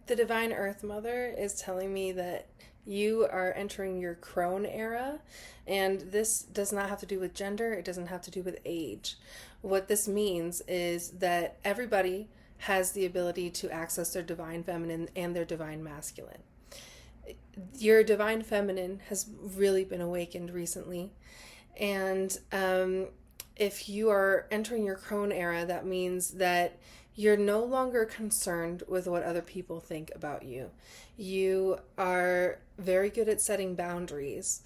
The Divine Earth Mother is telling me that you are entering your crone era, and this does not have to do with gender, it doesn't have to do with age. What this means is that everybody has the ability to access their divine feminine and their divine masculine. Your divine feminine has really been awakened recently, and if you are entering your crone era, that means that you're no longer concerned with what other people think about you. You are very good at setting boundaries.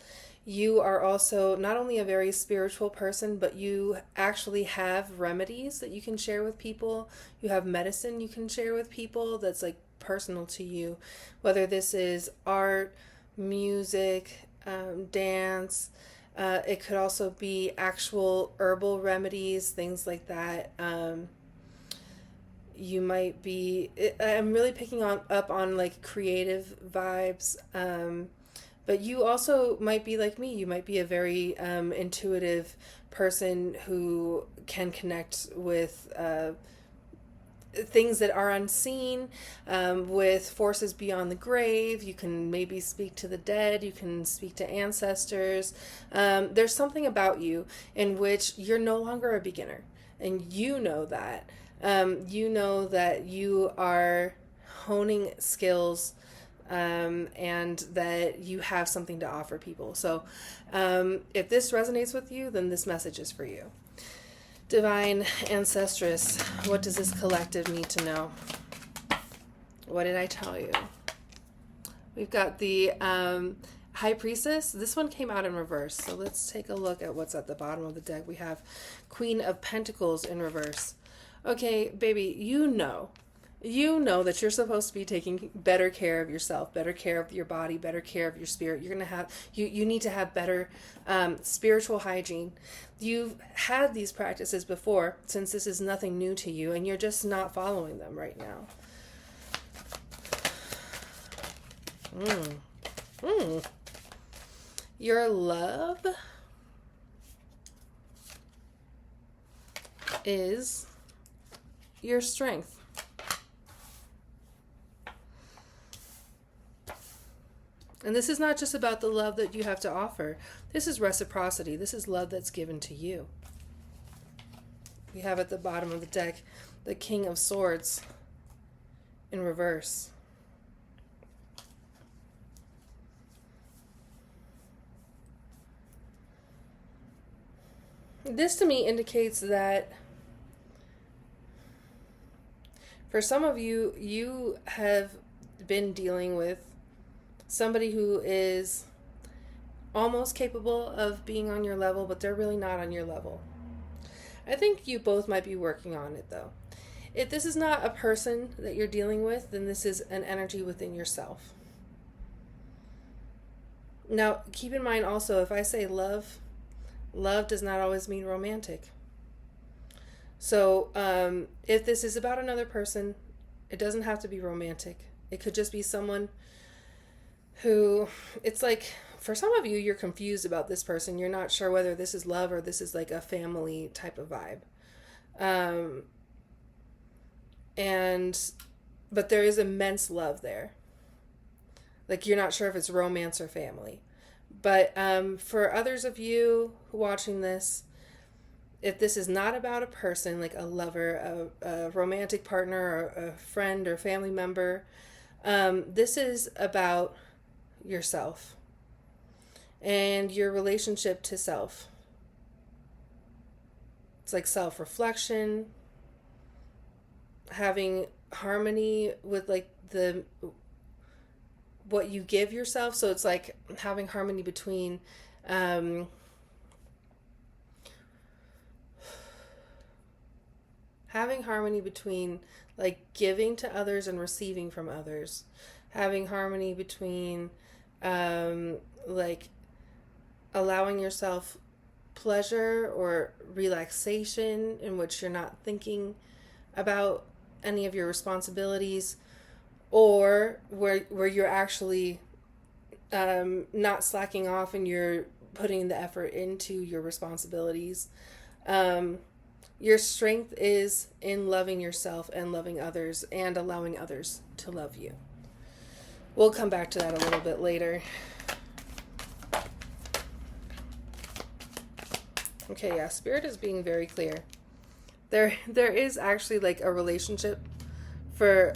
You are also not only a very spiritual person, but you actually have remedies that you can share with people. You have medicine you can share with people that's like personal to you, whether this is art, music, dance. It could also be actual herbal remedies, things like that. You might be, I'm really picking up on like creative vibes. But you also might be like me. You might be a very intuitive person who can connect with things that are unseen, with forces beyond the grave. You can maybe speak to the dead. You can speak to ancestors. There's something about you in which you're no longer a beginner. And you know that. You know that you are honing skills, and that you have something to offer people. So if this resonates with you, then this message is for you. Divine Ancestress, what does this collective need to know? What did I tell you? We've got the High Priestess. This one came out in reverse. So let's take a look at what's at the bottom of the deck. We have Queen of Pentacles in reverse. Okay, baby, you know that you're supposed to be taking better care of yourself, better care of your body, better care of your spirit. You're going to have, you need to have better spiritual hygiene. You've had these practices before, since this is nothing new to you, and you're just not following them right now. Your love is your strength. And this is not just about the love that you have to offer. This is reciprocity. This is love that's given to you. We have at the bottom of the deck the King of Swords in reverse. This to me indicates that for some of you, you have been dealing with somebody who is almost capable of being on your level, but they're really not on your level. I think you both might be working on it, though. If this is not a person that you're dealing with, then this is an energy within yourself. Now, keep in mind also, if I say love does not always mean romantic. So, if this is about another person, it doesn't have to be romantic. It could just be someone who, it's like, for some of you, you're confused about this person. You're not sure whether this is love or this is like a family type of vibe. But there is immense love there. Like, you're not sure if it's romance or family. But for others of you watching this, if this is not about a person, like a lover, a romantic partner, or a friend or family member, this is about yourself and your relationship to self. It's like self-reflection, having harmony with like what you give yourself. So it's like having harmony between like giving to others and receiving from others, having harmony between like allowing yourself pleasure or relaxation in which you're not thinking about any of your responsibilities, or where you're actually not slacking off and you're putting the effort into your responsibilities. Your strength is in loving yourself and loving others and allowing others to love you. We'll come back to that a little bit later. Okay, yeah, Spirit is being very clear. There is actually like a relationship for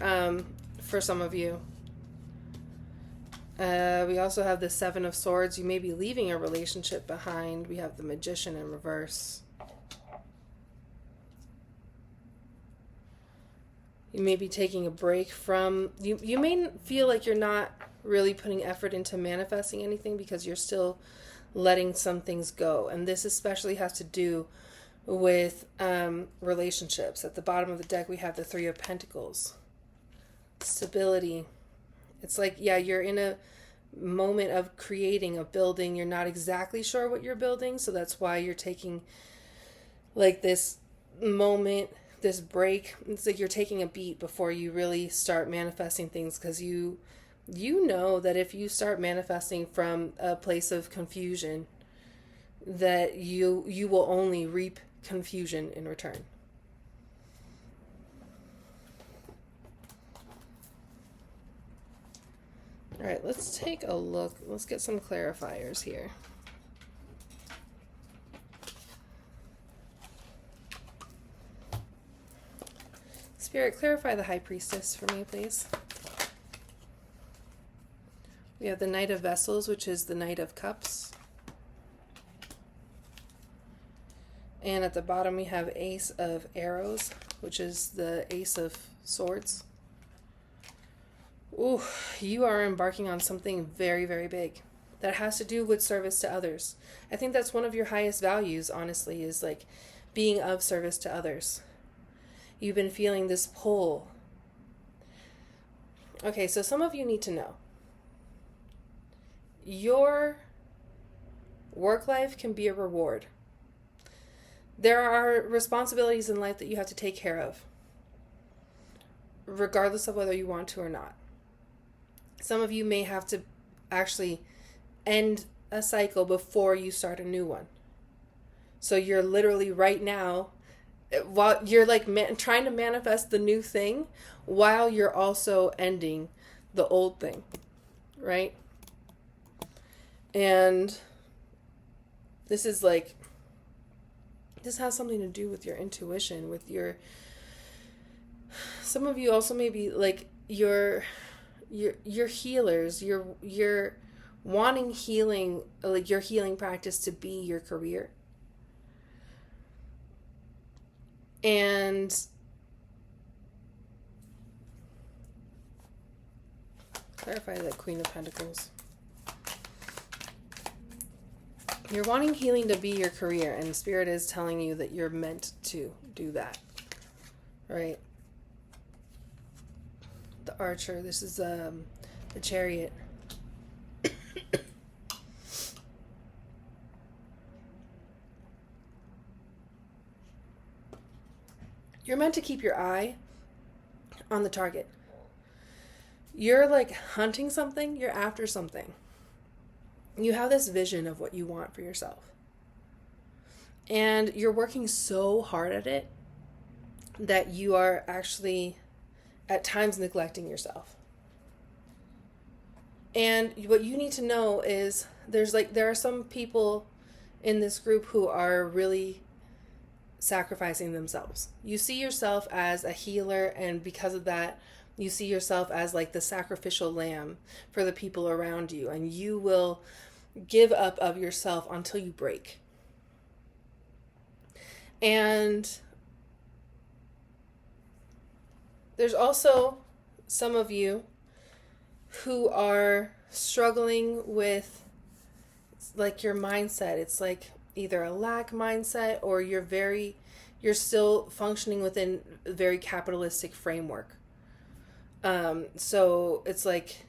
some of you. We also have the Seven of Swords. You may be leaving a relationship behind. We have the Magician in reverse. You may be taking a break from... You may feel like you're not really putting effort into manifesting anything because you're still letting some things go. And this especially has to do with relationships. At the bottom of the deck, we have the Three of Pentacles. Stability. It's like, yeah, you're in a moment of creating, of building. You're not exactly sure what you're building, so that's why you're taking like this moment, this break. It's like you're taking a beat before you really start manifesting things, because you know that if you start manifesting from a place of confusion, that you will only reap confusion in return. All right, let's take a look. Let's get some clarifiers here. Spirit, clarify the High Priestess for me, please. We have the Knight of Vessels, which is the Knight of Cups. And at the bottom we have Ace of Arrows, which is the Ace of Swords. Ooh, you are embarking on something very, very big that has to do with service to others. I think that's one of your highest values, honestly, is like being of service to others. You've been feeling this pull. Okay, so some of you need to know. Your work life can be a reward. There are responsibilities in life that you have to take care of, regardless of whether you want to or not. Some of you may have to actually end a cycle before you start a new one. So you're literally right now, while you're like trying to manifest the new thing, while you're also ending the old thing, right? And this is like, this has something to do with your intuition, with your... Some of you also may be like you're healers. You're wanting healing, like your healing practice to be your career. And clarify the Queen of Pentacles. You're wanting healing to be your career, and Spirit is telling you that you're meant to do that, right? The Archer, this is the Chariot. You're meant to keep your eye on the target. You're like hunting something, you're after something. You have this vision of what you want for yourself. And you're working so hard at it that you are actually at times neglecting yourself. And what you need to know is there are some people in this group who are really sacrificing themselves. You see yourself as a healer, and because of that, you see yourself as like the sacrificial lamb for the people around you, and you will give up of yourself until you break. And there's also some of you who are struggling with like your mindset. It's like either a lack mindset, or you're still functioning within a very capitalistic framework. So it's like,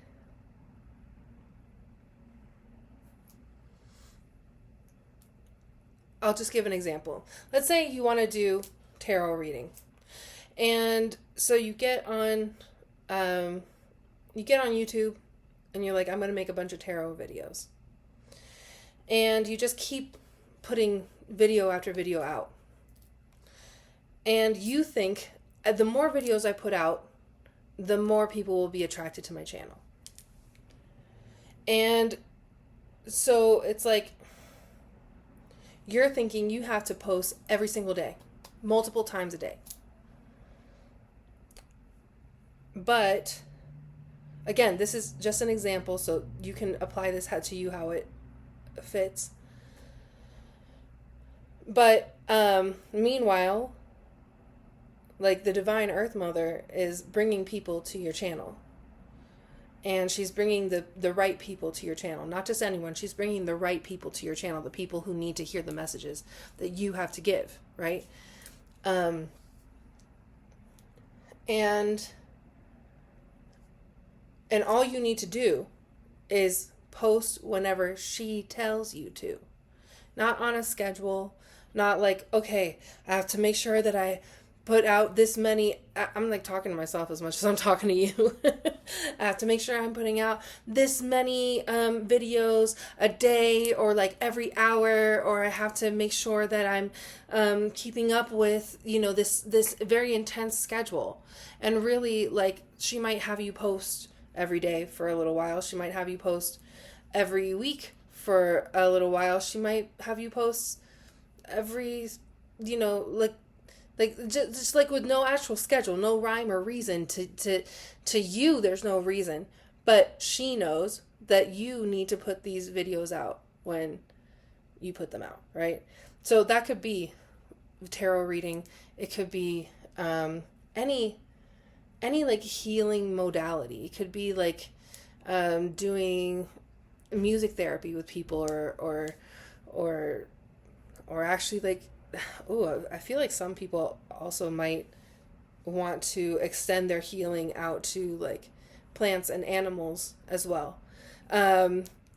I'll just give an example. Let's say you want to do tarot reading. And so you get on YouTube and you're like, I'm going to make a bunch of tarot videos. And you just keep putting video after video out. And you think, the more videos I put out, the more people will be attracted to my channel. And so it's like you're thinking you have to post every single day, multiple times a day. But again, this is just an example, so you can apply this to you how it fits. But meanwhile, like the Divine Earth Mother is bringing people to your channel. And she's bringing the right people to your channel. Not just anyone. She's bringing the right people to your channel. The people who need to hear the messages that you have to give, right? And all you need to do is post whenever she tells you to. Not on a schedule. Not like, okay, I have to make sure that I put out this many. I'm like talking to myself as much as I'm talking to you. I have to make sure I'm putting out this many videos a day, or like every hour, or I have to make sure that I'm keeping up with, this very intense schedule. And really, like, she might have you post every day for a little while. She might have you post every week for a little while. She might have you post every, like just like with no actual schedule, no rhyme or reason. To you, there's no reason, but she knows that you need to put these videos out when you put them out, right? So that could be tarot reading. It could be any like healing modality. It could be like doing music therapy with people, or actually like, oh, I feel like some people also might want to extend their healing out to like plants and animals as well.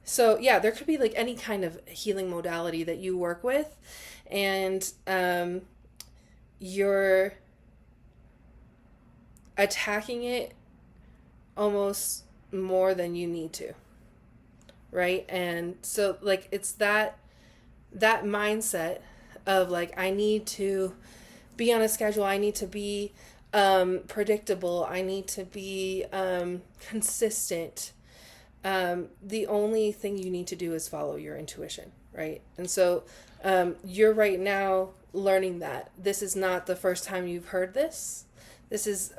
So yeah, there could be like any kind of healing modality that you work with, and you're attacking it almost more than you need to, right? And so like it's that mindset of like, I need to be on a schedule, I need to be predictable, I need to be consistent. The only thing you need to do is follow your intuition, right? And so you're right now learning that this is not the first time you've heard this. This is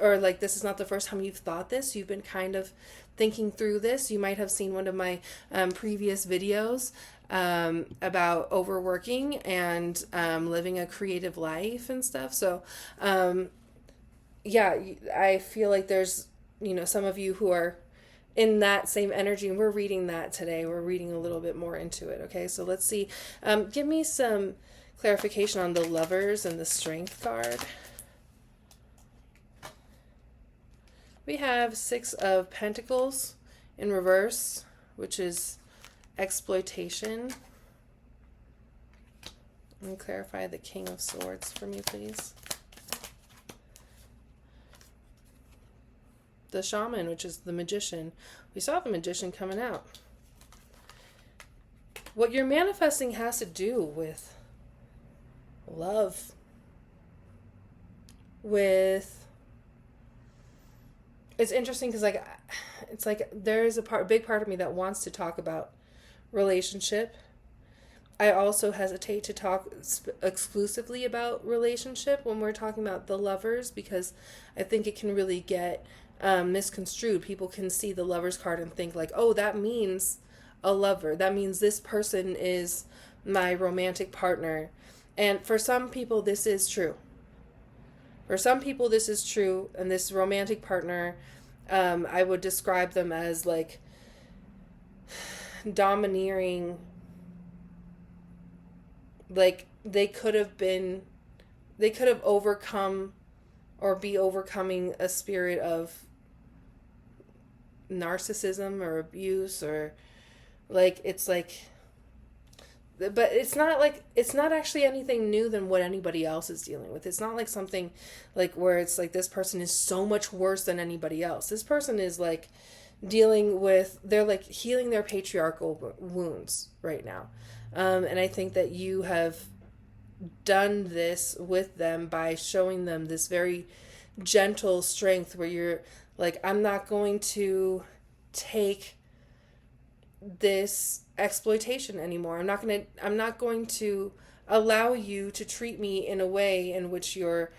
not the first time you've thought this. You've been kind of thinking through this. You might have seen one of my previous videos about overworking and living a creative life and stuff. So yeah, I feel like there's, some of you who are in that same energy, and we're reading that today. We're reading a little bit more into it. Okay, so let's see. Give me some clarification on the Lovers and the Strength card. We have 6 of Pentacles in reverse, which is exploitation. And clarify the King of Swords for me, please. The Shaman, which is the Magician. We saw the Magician coming out. What you're manifesting has to do with love, with... It's interesting because like, it's like there's a big part of me that wants to talk about relationship. I also hesitate to talk exclusively about relationship when we're talking about the Lovers, because I think it can really get misconstrued. People can see the Lovers card and think like, oh, that means a lover. That means this person is my romantic partner. And for some people, this is true. For some people, this is true. And this romantic partner, I would describe them as like domineering. Like they could have overcome or be overcoming a spirit of narcissism or abuse, or like, it's like, but it's not actually anything new than what anybody else is dealing with. It's not like something like where it's like this person is so much worse than anybody else. This person is like they're like healing their patriarchal wounds right now. And I think that you have done this with them by showing them this very gentle strength where you're like, I'm not going to take this exploitation anymore. I'm not going to allow you to treat me in a way in which you're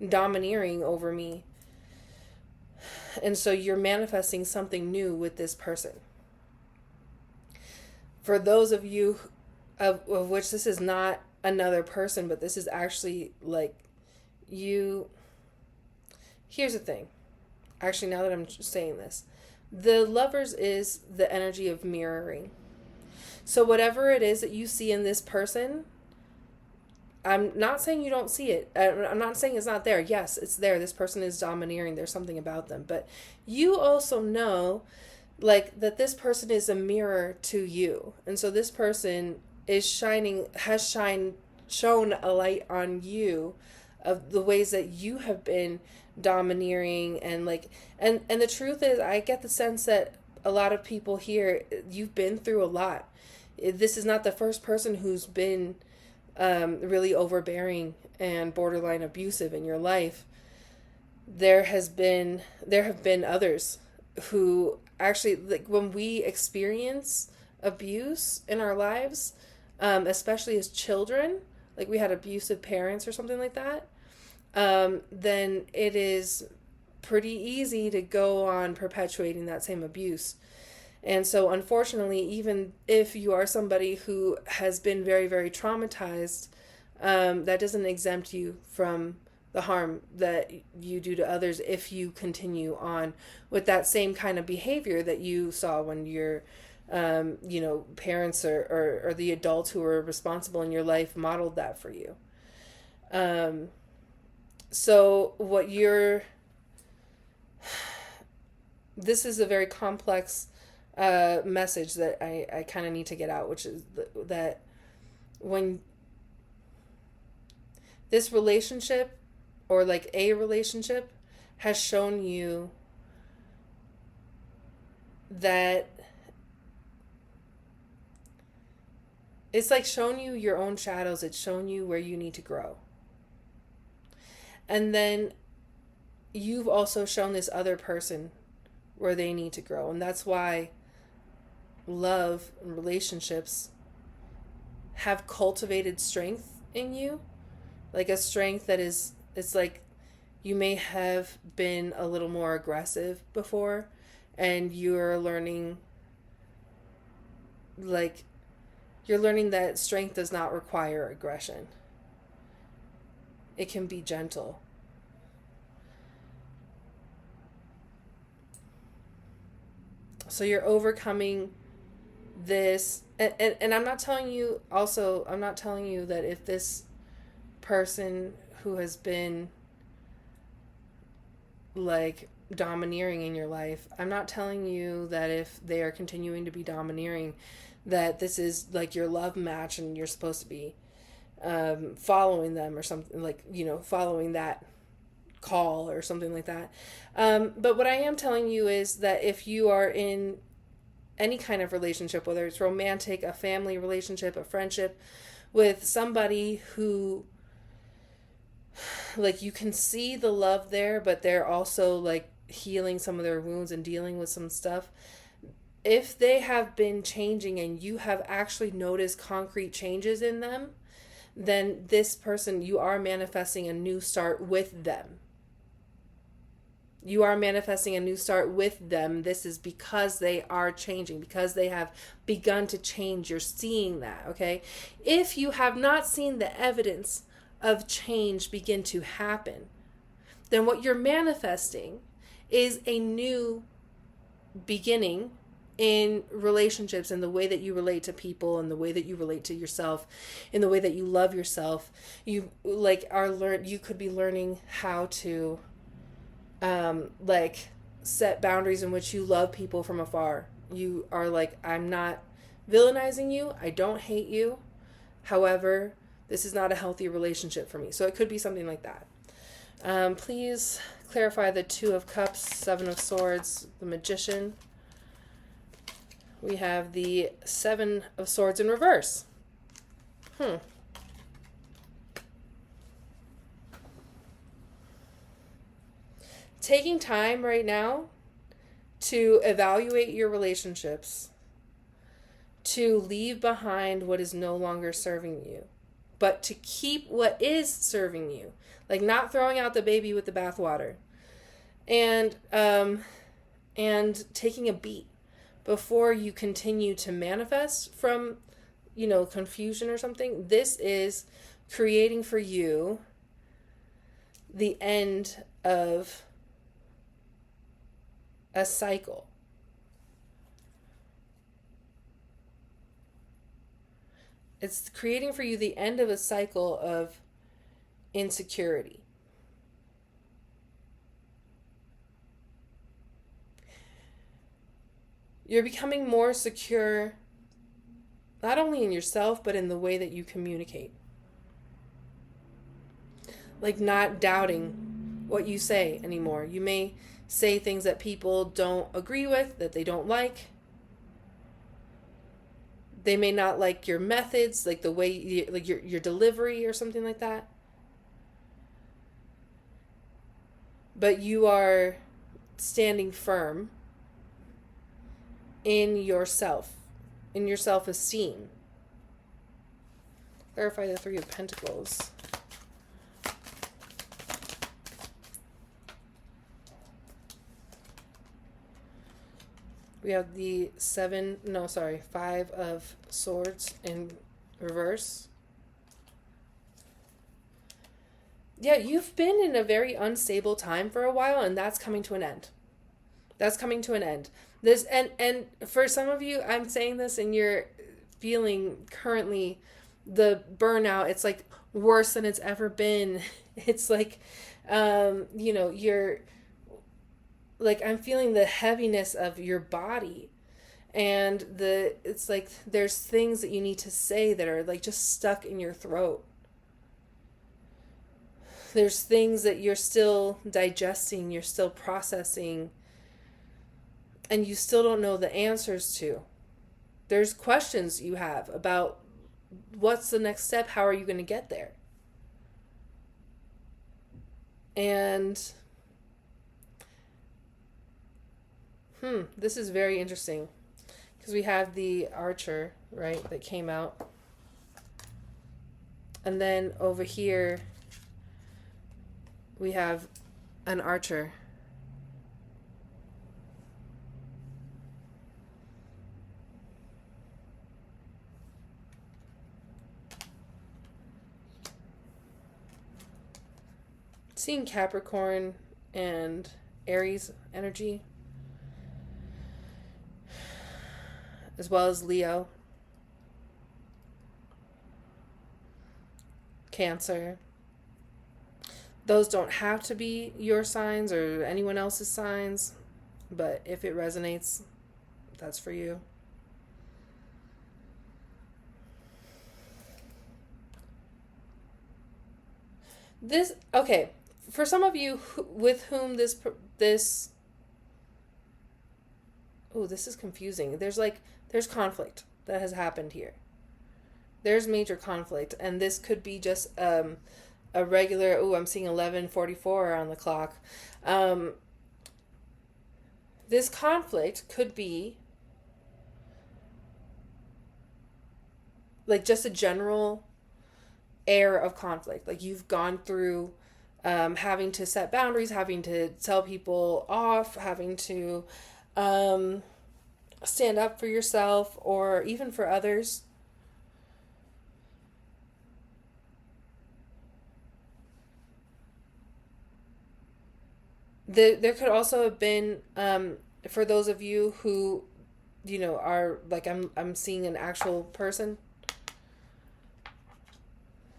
domineering over me. And so you're manifesting something new with this person. For those of you of which this is not another person, but this is actually like you. Here's the thing. Actually, now that I'm saying this, the Lovers is the energy of mirroring. So whatever it is that you see in this person, I'm not saying you don't see it. I'm not saying it's not there. Yes, it's there. This person is domineering. There's something about them. But you also know, like, that this person is a mirror to you. And so this person is shown a light on you of the ways that you have been domineering. And like, and the truth is, I get the sense that a lot of people here, you've been through a lot. This is not the first person who's been really overbearing and borderline abusive in your life. There have been others who actually, like, when we experience abuse in our lives, especially as children, like we had abusive parents or something like that, then it is pretty easy to go on perpetuating that same abuse. And so unfortunately, even if you are somebody who has been very, very traumatized, that doesn't exempt you from the harm that you do to others if you continue on with that same kind of behavior that you saw when your parents or the adults who were responsible in your life modeled that for you. So this is a very complex message that I kind of need to get out, which is that when this relationship, or like a relationship, has shown you that it's like shown you your own shadows, it's shown you where you need to grow. And then you've also shown this other person where they need to grow. And that's why love and relationships have cultivated strength in you. Like a strength that is, it's like you may have been a little more aggressive before, and you're learning that strength does not require aggression. It can be gentle. So you're overcoming this, and I'm not telling you that if this person who has been like domineering in your life, I'm not telling you that if they are continuing to be domineering, that this is like your love match and you're supposed to be following them or something, like, following that call or something like that. But what I am telling you is that if you are in any kind of relationship, whether it's romantic, a family relationship, a friendship, with somebody who, like, you can see the love there, but they're also like healing some of their wounds and dealing with some stuff. If they have been changing and you have actually noticed concrete changes in them, then this person, you are manifesting a new start with them. You are manifesting a new start with them. This is because they are changing, because they have begun to change. You're seeing that, okay? If you have not seen the evidence of change begin to happen, then what you're manifesting is a new beginning in relationships, in the way that you relate to people, in the way that you relate to yourself, in the way that you love yourself. You you could be learning how to set boundaries in which you love people from afar. You are like, I'm not villainizing you, I don't hate you, however, this is not a healthy relationship for me. So it could be something like that. Please clarify the Two of Cups, Seven of Swords, the Magician. We have the Seven of Swords in reverse. Taking time right now to evaluate your relationships to leave behind what is no longer serving you, but to keep what is serving you, like not throwing out the baby with the bathwater, and taking a beat before you continue to manifest from, confusion or something. This is creating for you the end of a cycle. It's creating for you the end of a cycle of insecurity. You're becoming more secure, not only in yourself, but in the way that you communicate. Like not doubting what you say anymore. You may say things that people don't agree with, that they don't like. They may not like your methods, like the way your delivery or something like that. But you are standing firm in yourself, in your self-esteem. Clarify the Three of Pentacles. We have the Five of Swords in reverse. Yeah, you've been in a very unstable time for a while, and that's coming to an end. That's coming to an end. This and for some of you, I'm saying this and you're feeling currently the burnout. It's like worse than it's ever been. It's like, you're like, I'm feeling the heaviness of your body, and it's like there's things that you need to say that are like just stuck in your throat. There's things that you're still digesting, you're still processing, and you still don't know the answers to. There's questions you have about what's the next step, how are you going to get there? And this is very interesting because we have the Archer, right, that came out. And then over here we have an Archer. Seeing Capricorn and Aries energy, as well as Leo, Cancer. Those don't have to be your signs or anyone else's signs, but if it resonates, that's for you. For some of you with whom this this is confusing. There's conflict that has happened here. There's major conflict, and this could be just a regular, I'm seeing 11:44 on the clock. This conflict could be like just a general air of conflict. Like you've gone through having to set boundaries, having to tell people off, having to stand up for yourself or even for others. There could also have been, for those of you who, are like, I'm seeing an actual person,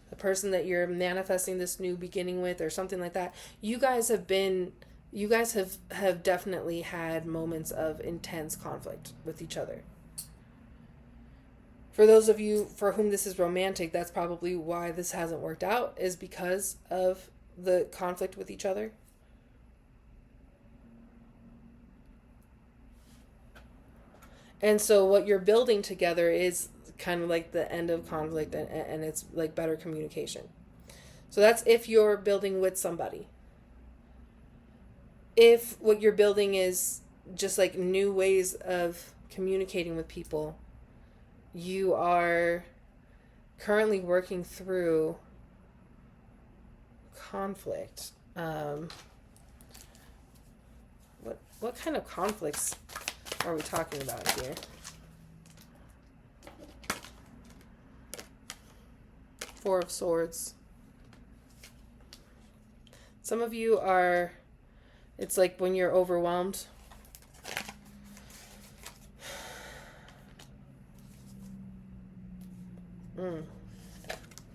the person that you're manifesting this new beginning with or something like that. You guys have definitely had moments of intense conflict with each other. For those of you for whom this is romantic, that's probably why this hasn't worked out, is because of the conflict with each other. And so what you're building together is kind of like the end of conflict, and it's like better communication. So that's if you're building with somebody. If what you're building is just like new ways of communicating with people, you are currently working through conflict. What kind of conflicts are we talking about here? Four of Swords. Some of you are, it's like when you're overwhelmed.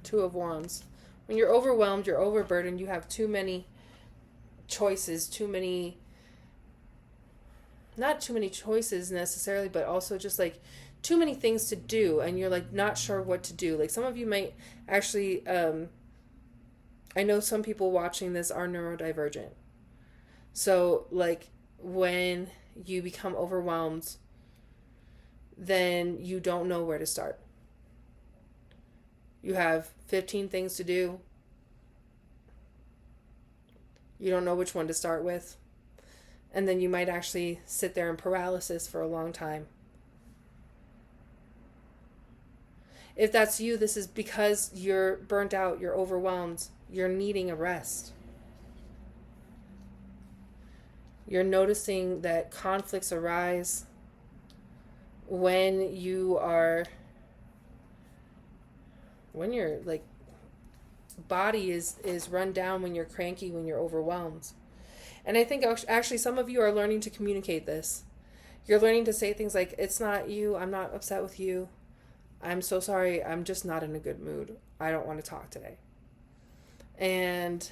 Two of Wands. When you're overwhelmed, you're overburdened, you have too many choices, not too many choices necessarily, but also just like too many things to do, and you're like not sure what to do. Like some of you might actually, I know some people watching this are neurodivergent. So like when you become overwhelmed, then you don't know where to start. You have 15 things to do. You don't know which one to start with. And then you might actually sit there in paralysis for a long time. If that's you, this is because you're burnt out, you're overwhelmed, you're needing a rest. You're noticing that conflicts arise when your like body is run down, when you're cranky, when you're overwhelmed. And I think actually some of you are learning to communicate this. You're learning to say things like, it's not you, I'm not upset with you, I'm so sorry, I'm just not in a good mood, I don't want to talk today. And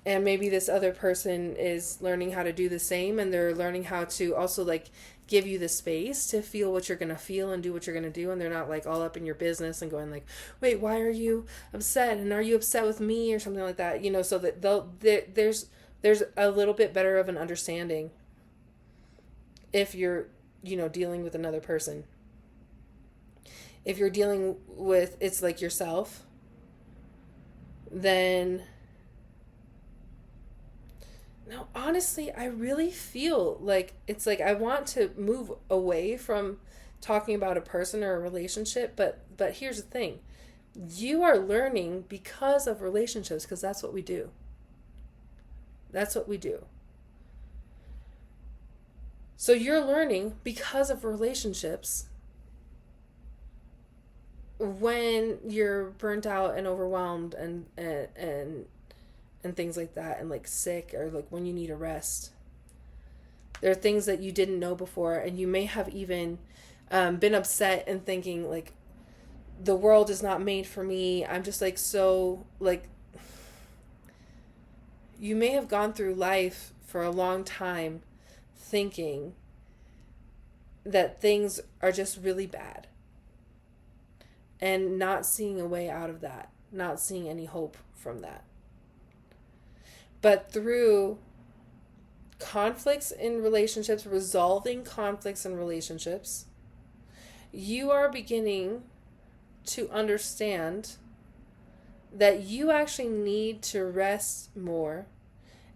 maybe this other person is learning how to do the same, and they're learning how to also like give you the space to feel what you're going to feel and do what you're going to do, and they're not like all up in your business and going like, wait, why are you upset, and are you upset with me, or something like that, you know, so that there's a little bit better of an understanding if you're, you know, dealing with another person. If you're dealing with, it's like yourself, then no, honestly, I really feel like it's like I want to move away from talking about a person or a relationship, but here's the thing. You are learning because of relationships, because that's what we do. That's what we do. So you're learning because of relationships when you're burnt out and overwhelmed and things like that, and like sick, or like when you need a rest. There are things that you didn't know before, and you may have even been upset and thinking like, the world is not made for me. I'm just like, so like, you may have gone through life for a long time thinking that things are just really bad, and not seeing a way out of that, not seeing any hope from that. But through conflicts in relationships, resolving conflicts in relationships, you are beginning to understand that you actually need to rest more,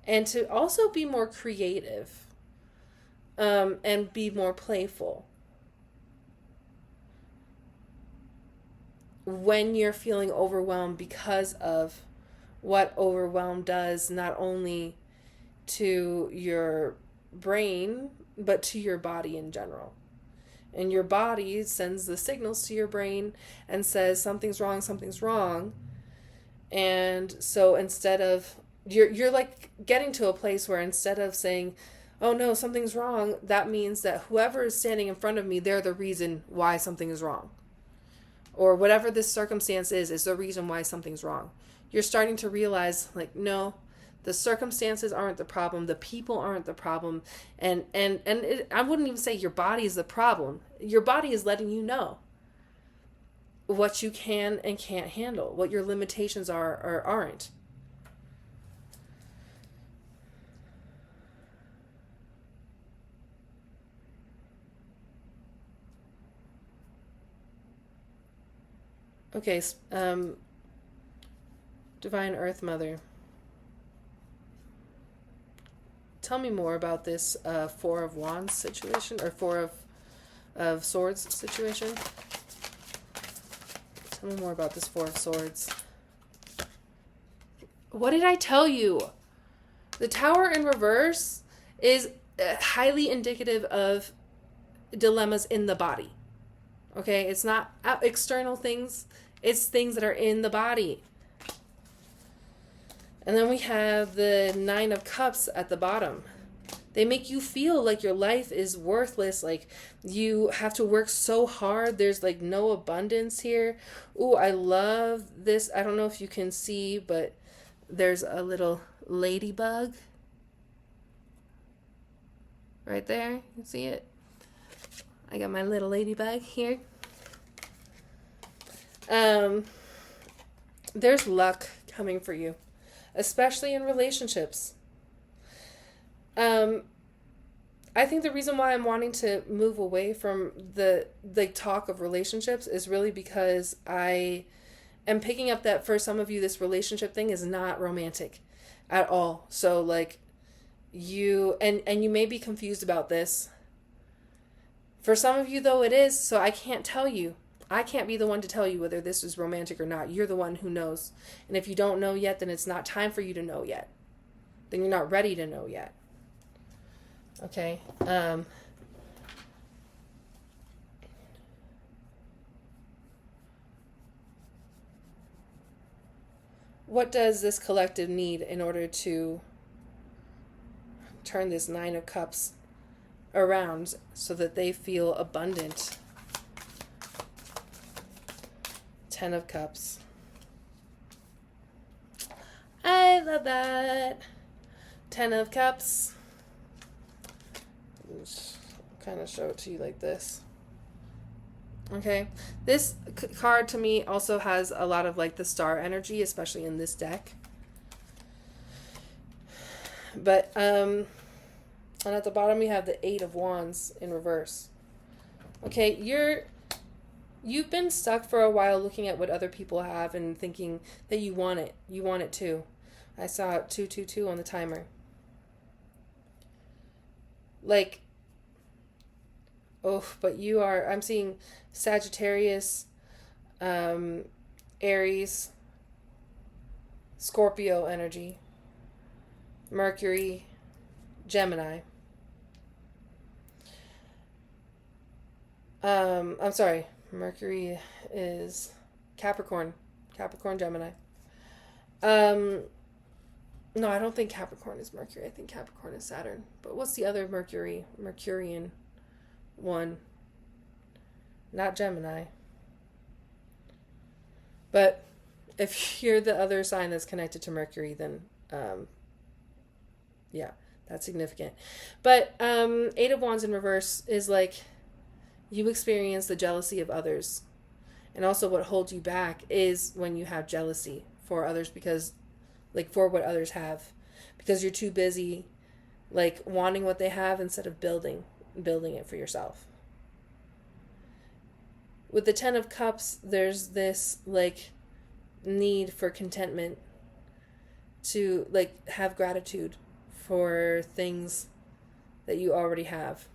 and to also be more creative, and be more playful when you're feeling overwhelmed, because of what overwhelm does, not only to your brain, but to your body in general. And your body sends the signals to your brain and says, something's wrong. And so instead of, you're like getting to a place where instead of saying, oh no, something's wrong, that means that whoever is standing in front of me, they're the reason why something is wrong. Or whatever this circumstance is the reason why something's wrong. You're starting to realize, like, no, the circumstances aren't the problem, the people aren't the problem, and I wouldn't even say your body is the problem. Your body is letting you know what you can and can't handle, what your limitations are or aren't. Okay, Divine Earth Mother, tell me more about this Four of Wands situation, or Four of Swords situation. Tell me more about this Four of Swords. What did I tell you? The Tower in reverse is highly indicative of dilemmas in the body. Okay? It's not external things. It's things that are in the body. And then we have the Nine of Cups at the bottom. They make you feel like your life is worthless, like you have to work so hard. There's like no abundance here. Ooh, I love this. I don't know if you can see, but there's a little ladybug right there. You see it? I got my little ladybug here. There's luck coming for you, especially in relationships. I think the reason why I'm wanting to move away from the talk of relationships is really because I am picking up that for some of you, this relationship thing is not romantic at all. So like you, and you may be confused about this. For some of you though, it is. So I can't tell you. I can't be the one to tell you whether this is romantic or not. You're the one who knows. And if you don't know yet, then it's not time for you to know yet. Then you're not ready to know yet. Okay. What does this collective need in order to turn this Nine of Cups around so that they feel abundant? Ten of Cups. I love that. Ten of Cups. Just kind of show it to you like this. Okay, this card to me also has a lot of like the star energy, especially in this deck. But and at the bottom we have the Eight of Wands in reverse. Okay, you've been stuck for a while looking at what other people have and thinking that you want it. You want it too. I saw 222 on the timer. Like, oh, but you are, I'm seeing Sagittarius, Aries, Scorpio energy, Mercury, Gemini. I'm sorry, Mercury is Capricorn, Gemini. No, I don't think Capricorn is Mercury. I think Capricorn is Saturn. But what's the other Mercurian one? Not Gemini. But if you're the other sign that's connected to Mercury, then yeah, that's significant. But Eight of Wands in reverse is like you experience the jealousy of others. And also what holds you back is when you have jealousy for others because like for what others have, because you're too busy like wanting what they have instead of building it for yourself. With the Ten of Cups, there's this like need for contentment, to like have gratitude for things that you already have.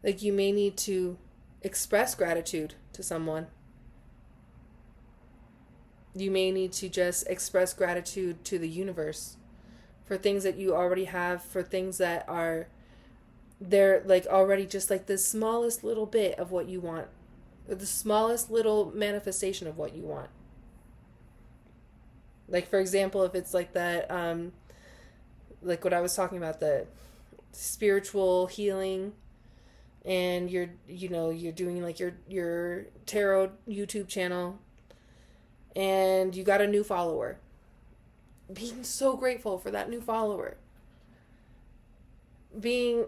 Like you may need to express gratitude to someone. You may need to just express gratitude to the universe for things that you already have, for things that are, they're like already just like the smallest little bit of what you want, or the smallest little manifestation of what you want. Like for example, if it's like that, like what I was talking about, the spiritual healing, and you're doing like your tarot YouTube channel, and you got a new follower. Being so grateful for that new follower. Being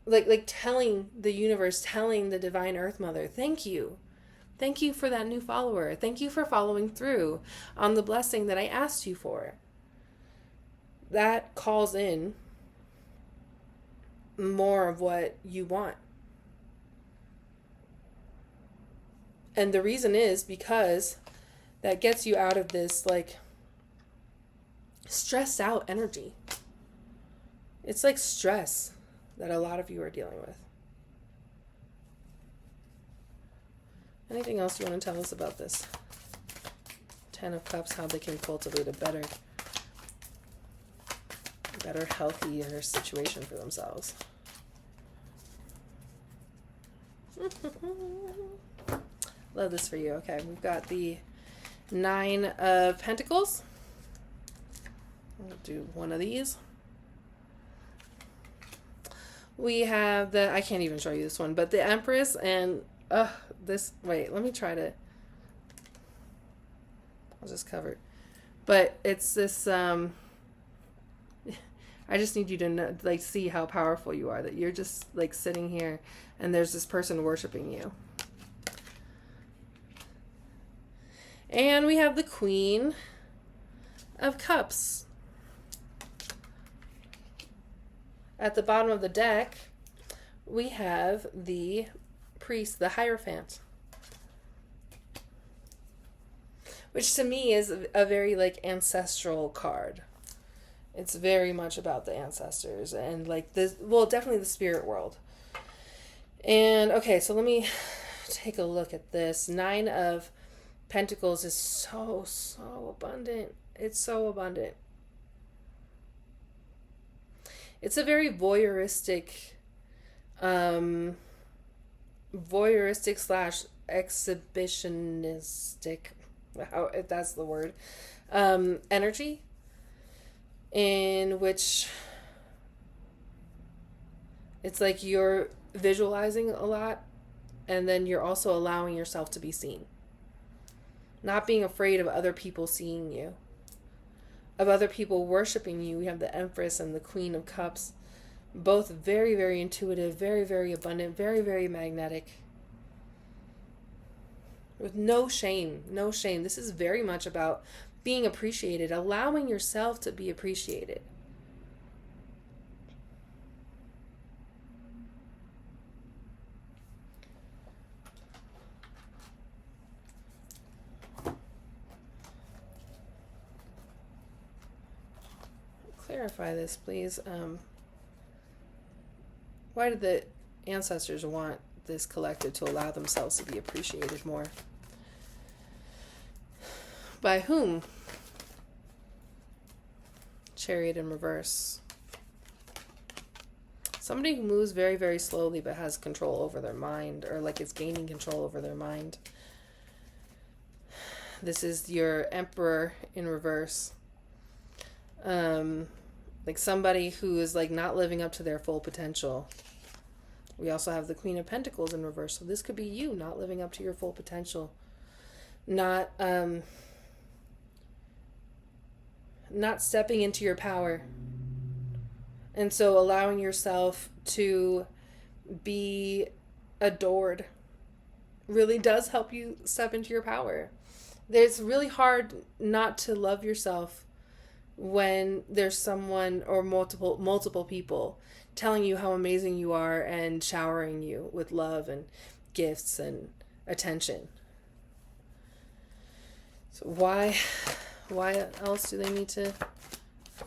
like telling the universe, telling the Divine Earth Mother, thank you. Thank you for that new follower. Thank you for following through on the blessing that I asked you for. That calls in more of what you want. And the reason is because that gets you out of this like stressed out energy. It's like stress that a lot of you are dealing with. Anything else you want to tell us about this Ten of Cups, how they can cultivate a better, healthier situation for themselves? Love this for you. Okay, we've got the Nine of Pentacles. We'll do one of these. We have the, I can't even show you this one, but the Empress and this, wait, let me try to, I'll just cover it. But it's this, I just need you to know, like, see how powerful you are, that you're just like sitting here and there's this person worshiping you. And we have the Queen of Cups. At the bottom of the deck, we have the Priest, the Hierophant, which to me is a very like ancestral card. It's very much about the ancestors and like this, well, definitely the spirit world. And okay, so let me take a look at this. Nine of Pentacles is so abundant. It's so abundant. It's a very voyeuristic slash exhibitionistic, if that's the word, energy, in which it's like you're visualizing a lot, and then you're also allowing yourself to be seen. Not being afraid of other people seeing you, of other people worshiping you. We have the Empress and the Queen of Cups, both very, very intuitive, very, very abundant, very, very magnetic, with no shame, no shame. This is very much about being appreciated, allowing yourself to be appreciated. Clarify this, please. Why did the ancestors want this collective to allow themselves to be appreciated more? By whom? Chariot in reverse. Somebody who moves very, very slowly but has control over their mind, or like is gaining control over their mind. This is your Emperor in reverse. Like somebody who is like not living up to their full potential. We also have the Queen of Pentacles in reverse. So this could be you not living up to your full potential. Not stepping into your power. And so allowing yourself to be adored really does help you step into your power. It's really hard not to love yourself when there's someone or multiple people telling you how amazing you are and showering you with love and gifts and attention. So why else do they need to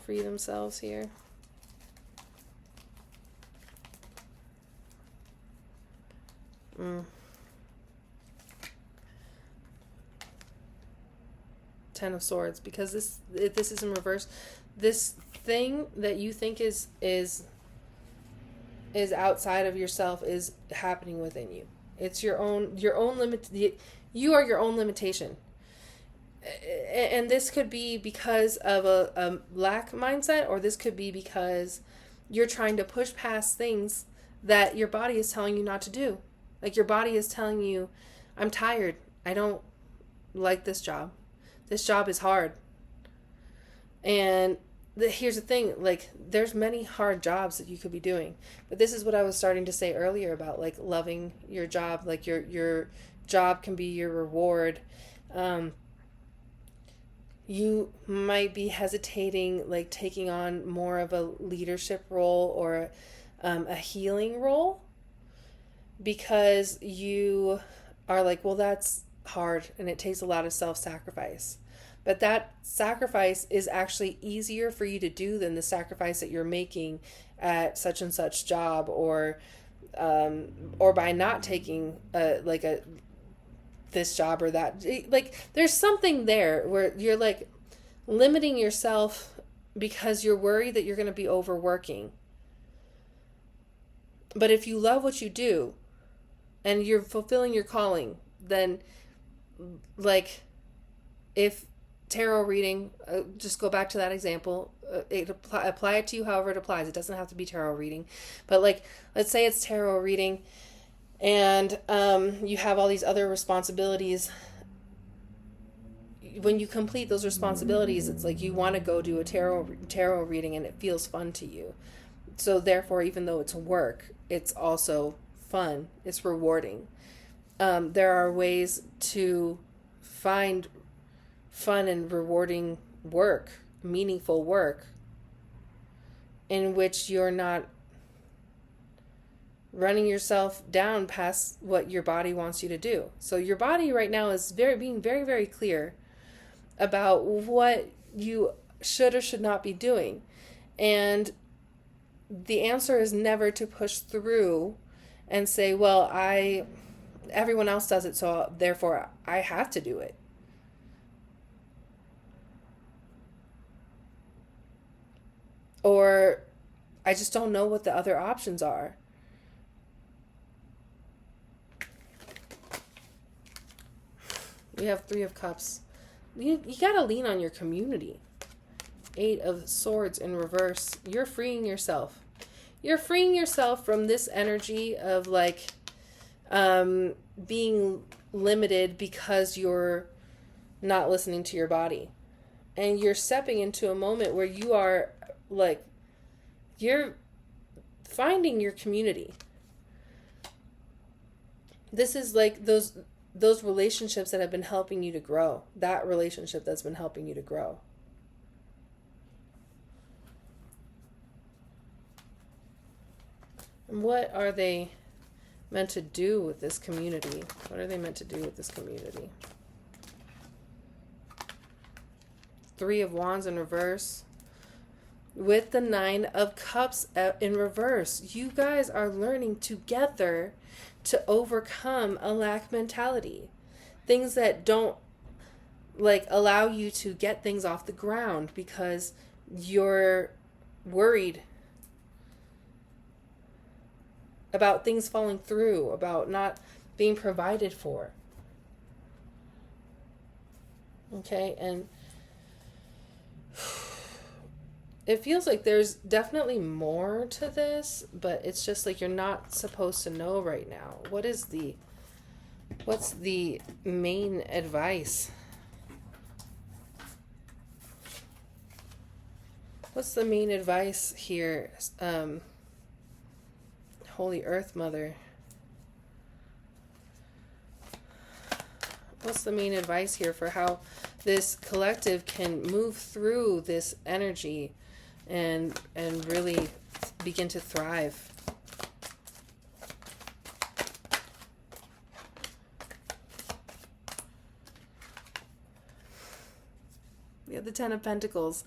free themselves here? Ten of Swords, because this is in reverse. This thing that you think is outside of yourself is happening within you. It's your own limit. You are your own limitation, and this could be because of a lack mindset, or this could be because you're trying to push past things that your body is telling you not to do. Like your body is telling you, "I'm tired. I don't like this job. This job is hard." And here's the thing, like there's many hard jobs that you could be doing. But this is what I was starting to say earlier about like loving your job, like your job can be your reward. You might be hesitating, like taking on more of a leadership role or a healing role, because you are like, well, that's hard and it takes a lot of self-sacrifice. But that sacrifice is actually easier for you to do than the sacrifice that you're making at such and such job, or by not taking a this job or that. Like, there's something there where you're like limiting yourself because you're worried that you're going to be overworking. But if you love what you do and you're fulfilling your calling, then, like, if tarot reading, just go back to that example, apply it to you however it applies. It doesn't have to be tarot reading. But, like, let's say it's tarot reading and you have all these other responsibilities. When you complete those responsibilities, it's like you want to go do a tarot reading and it feels fun to you. So therefore, even though it's work, it's also fun. It's rewarding. There are ways to find fun and rewarding work, meaningful work, in which you're not running yourself down past what your body wants you to do. So your body right now is being very, very clear about what you should or should not be doing. And the answer is never to push through and say, well, everyone else does it, so therefore I have to do it. Or I just don't know what the other options are. We have 3 of Cups. You gotta lean on your community. 8 of Swords in reverse. You're freeing yourself. You're freeing yourself from this energy of like being limited because you're not listening to your body. And you're stepping into a moment where you are like, you're finding your community. This is like those relationships that have been helping you to grow. That relationship that's been helping you to grow. And what are they meant to do with this community? What are they meant to do with this community? 3 of Wands in reverse. With the 9 of Cups in reverse. You guys are learning together to overcome a lack mentality. Things that don't like allow you to get things off the ground because you're worried about things falling through, about not being provided for. Okay, and it feels like there's definitely more to this, but it's just like you're not supposed to know right now. What's the main advice? What's the main advice here? Holy Earth Mother. What's the main advice here for how this collective can move through this energy and really begin to thrive? We have the 10 of Pentacles.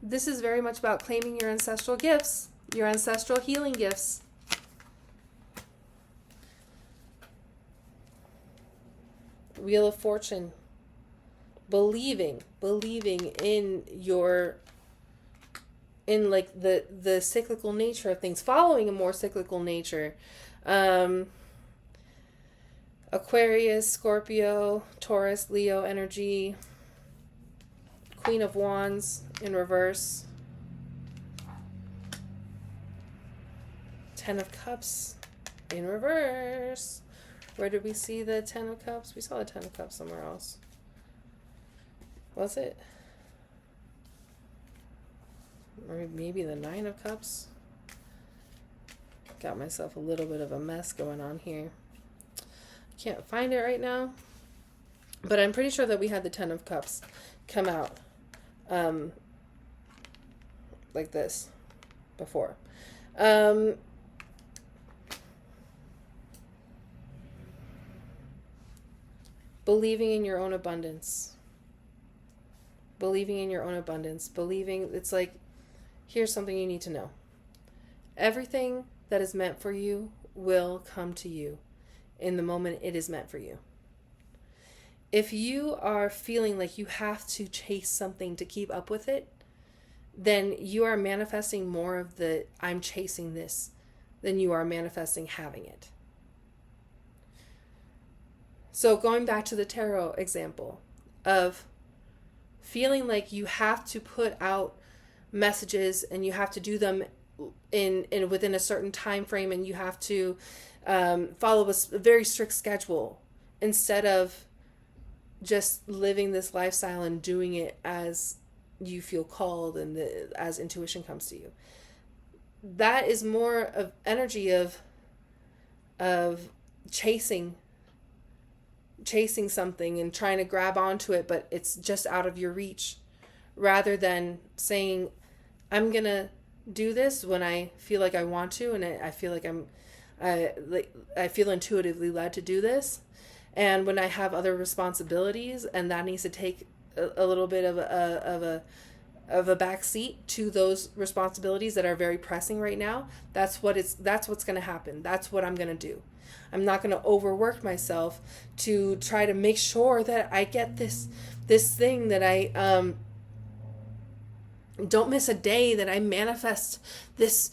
This is very much about claiming your ancestral gifts, your ancestral healing gifts. Wheel of Fortune. Believing in like the cyclical nature of things, following a more cyclical nature. Aquarius, Scorpio, Taurus, Leo energy. Queen of Wands in reverse. 10 of Cups in reverse. Where did we see the 10 of Cups? We saw the 10 of Cups somewhere else. Was it? Or maybe the 9 of Cups? Got myself a little bit of a mess going on here. Can't find it right now. But I'm pretty sure that we had the 10 of Cups come out like this before. Believing in your own abundance. Believing in your own abundance. Believing, it's like, here's something you need to know. Everything that is meant for you will come to you in the moment it is meant for you. if you are feeling like you have to chase something to keep up with it, then you are manifesting more of the I'm chasing this than you are manifesting having it. So going back to the tarot example of feeling like you have to put out messages and you have to do them in within a certain time frame, and you have to follow a very strict schedule instead of just living this lifestyle and doing it as you feel called and as intuition comes to you. That is more of energy of chasing something and trying to grab onto it, but it's just out of your reach, rather than saying, I'm gonna do this when I feel like I want to, and I feel like I feel intuitively led to do this, and when I have other responsibilities and that needs to take a little bit of a back seat to those responsibilities that are very pressing right now, that's what's going to happen. That's what I'm going to do. I'm not going to overwork myself to try to make sure that I get this thing, that I don't miss a day, that I manifest this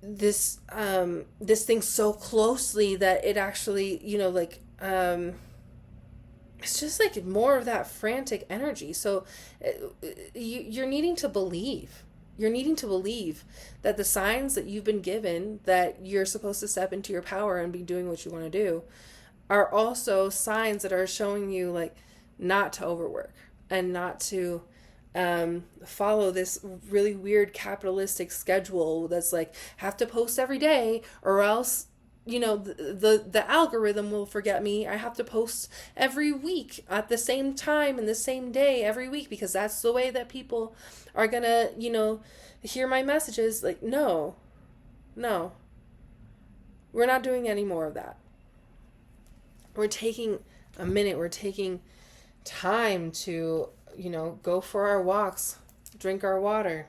thing so closely that it actually, it's just like more of that frantic energy. So you're needing to believe. You're needing to believe that the signs that you've been given, that you're supposed to step into your power and be doing what you want to do, are also signs that are showing you like not to overwork and not to follow this really weird capitalistic schedule that's like, have to post every day or else the algorithm will forget me. I have to post every week at the same time and the same day every week because that's the way that people are gonna, hear my messages. Like, no, we're not doing any more of that. We're taking a minute. We're taking time to, go for our walks, drink our water.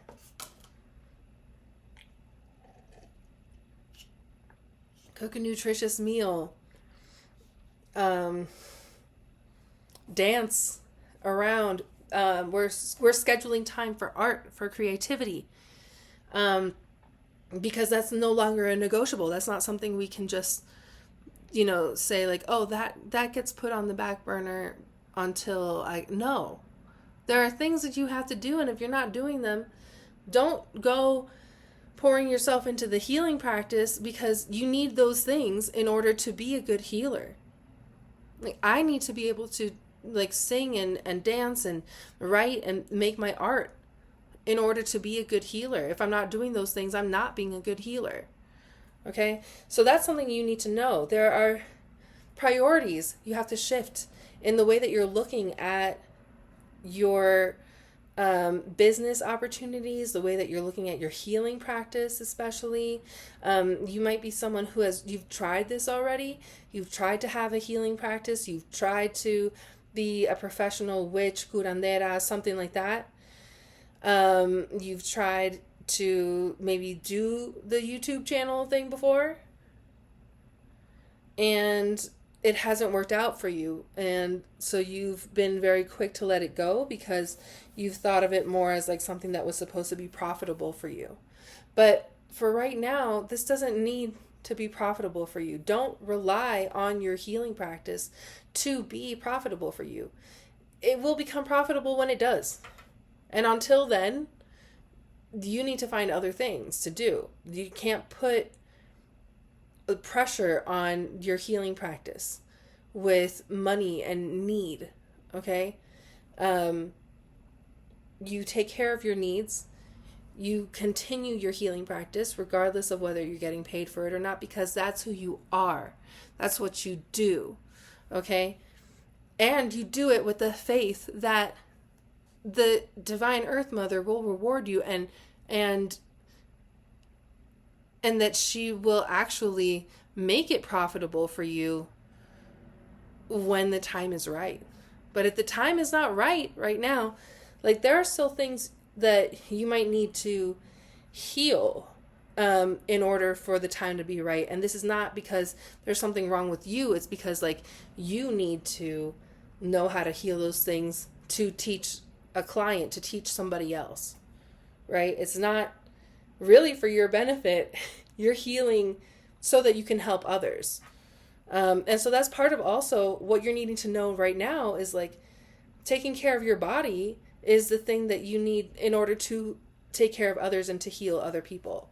Cook a nutritious meal, dance around. We're scheduling time for art, for creativity, because that's no longer a negotiable. That's not something we can just, say like, oh, that gets put on the back burner until no. There are things that you have to do, and if you're not doing them, don't go pouring yourself into the healing practice, because you need those things in order to be a good healer. Like, I need to be able to sing and dance and write and make my art in order to be a good healer. If I'm not doing those things, I'm not being a good healer. Okay? So that's something you need to know. There are priorities you have to shift in the way that you're looking at your business opportunities, the way that you're looking at your healing practice, especially. You might be someone you've tried this already. You've tried to have a healing practice. You've tried to be a professional witch, curandera, something like that. You've tried to maybe do the YouTube channel thing before, and it hasn't worked out for you. And so you've been very quick to let it go because you've thought of it more as like something that was supposed to be profitable for you. But for right now, this doesn't need to be profitable for you. Don't rely on your healing practice to be profitable for you. It will become profitable when it does. And until then, you need to find other things to do. You can't put pressure on your healing practice with money and need. Okay? You take care of your needs. You continue your healing practice regardless of whether you're getting paid for it or not, because that's who you are. That's what you do. Okay? And you do it with the faith that the Divine Earth Mother will reward you and that she will actually make it profitable for you when the time is right. But if the time is not right now, there are still things that you might need to heal in order for the time to be right. And this is not because there's something wrong with you. It's because you need to know how to heal those things to teach a client, to teach somebody else, right? It's not really for your benefit. You're healing so that you can help others. And so that's part of also what you're needing to know right now is like taking care of your body is the thing that you need in order to take care of others and to heal other people.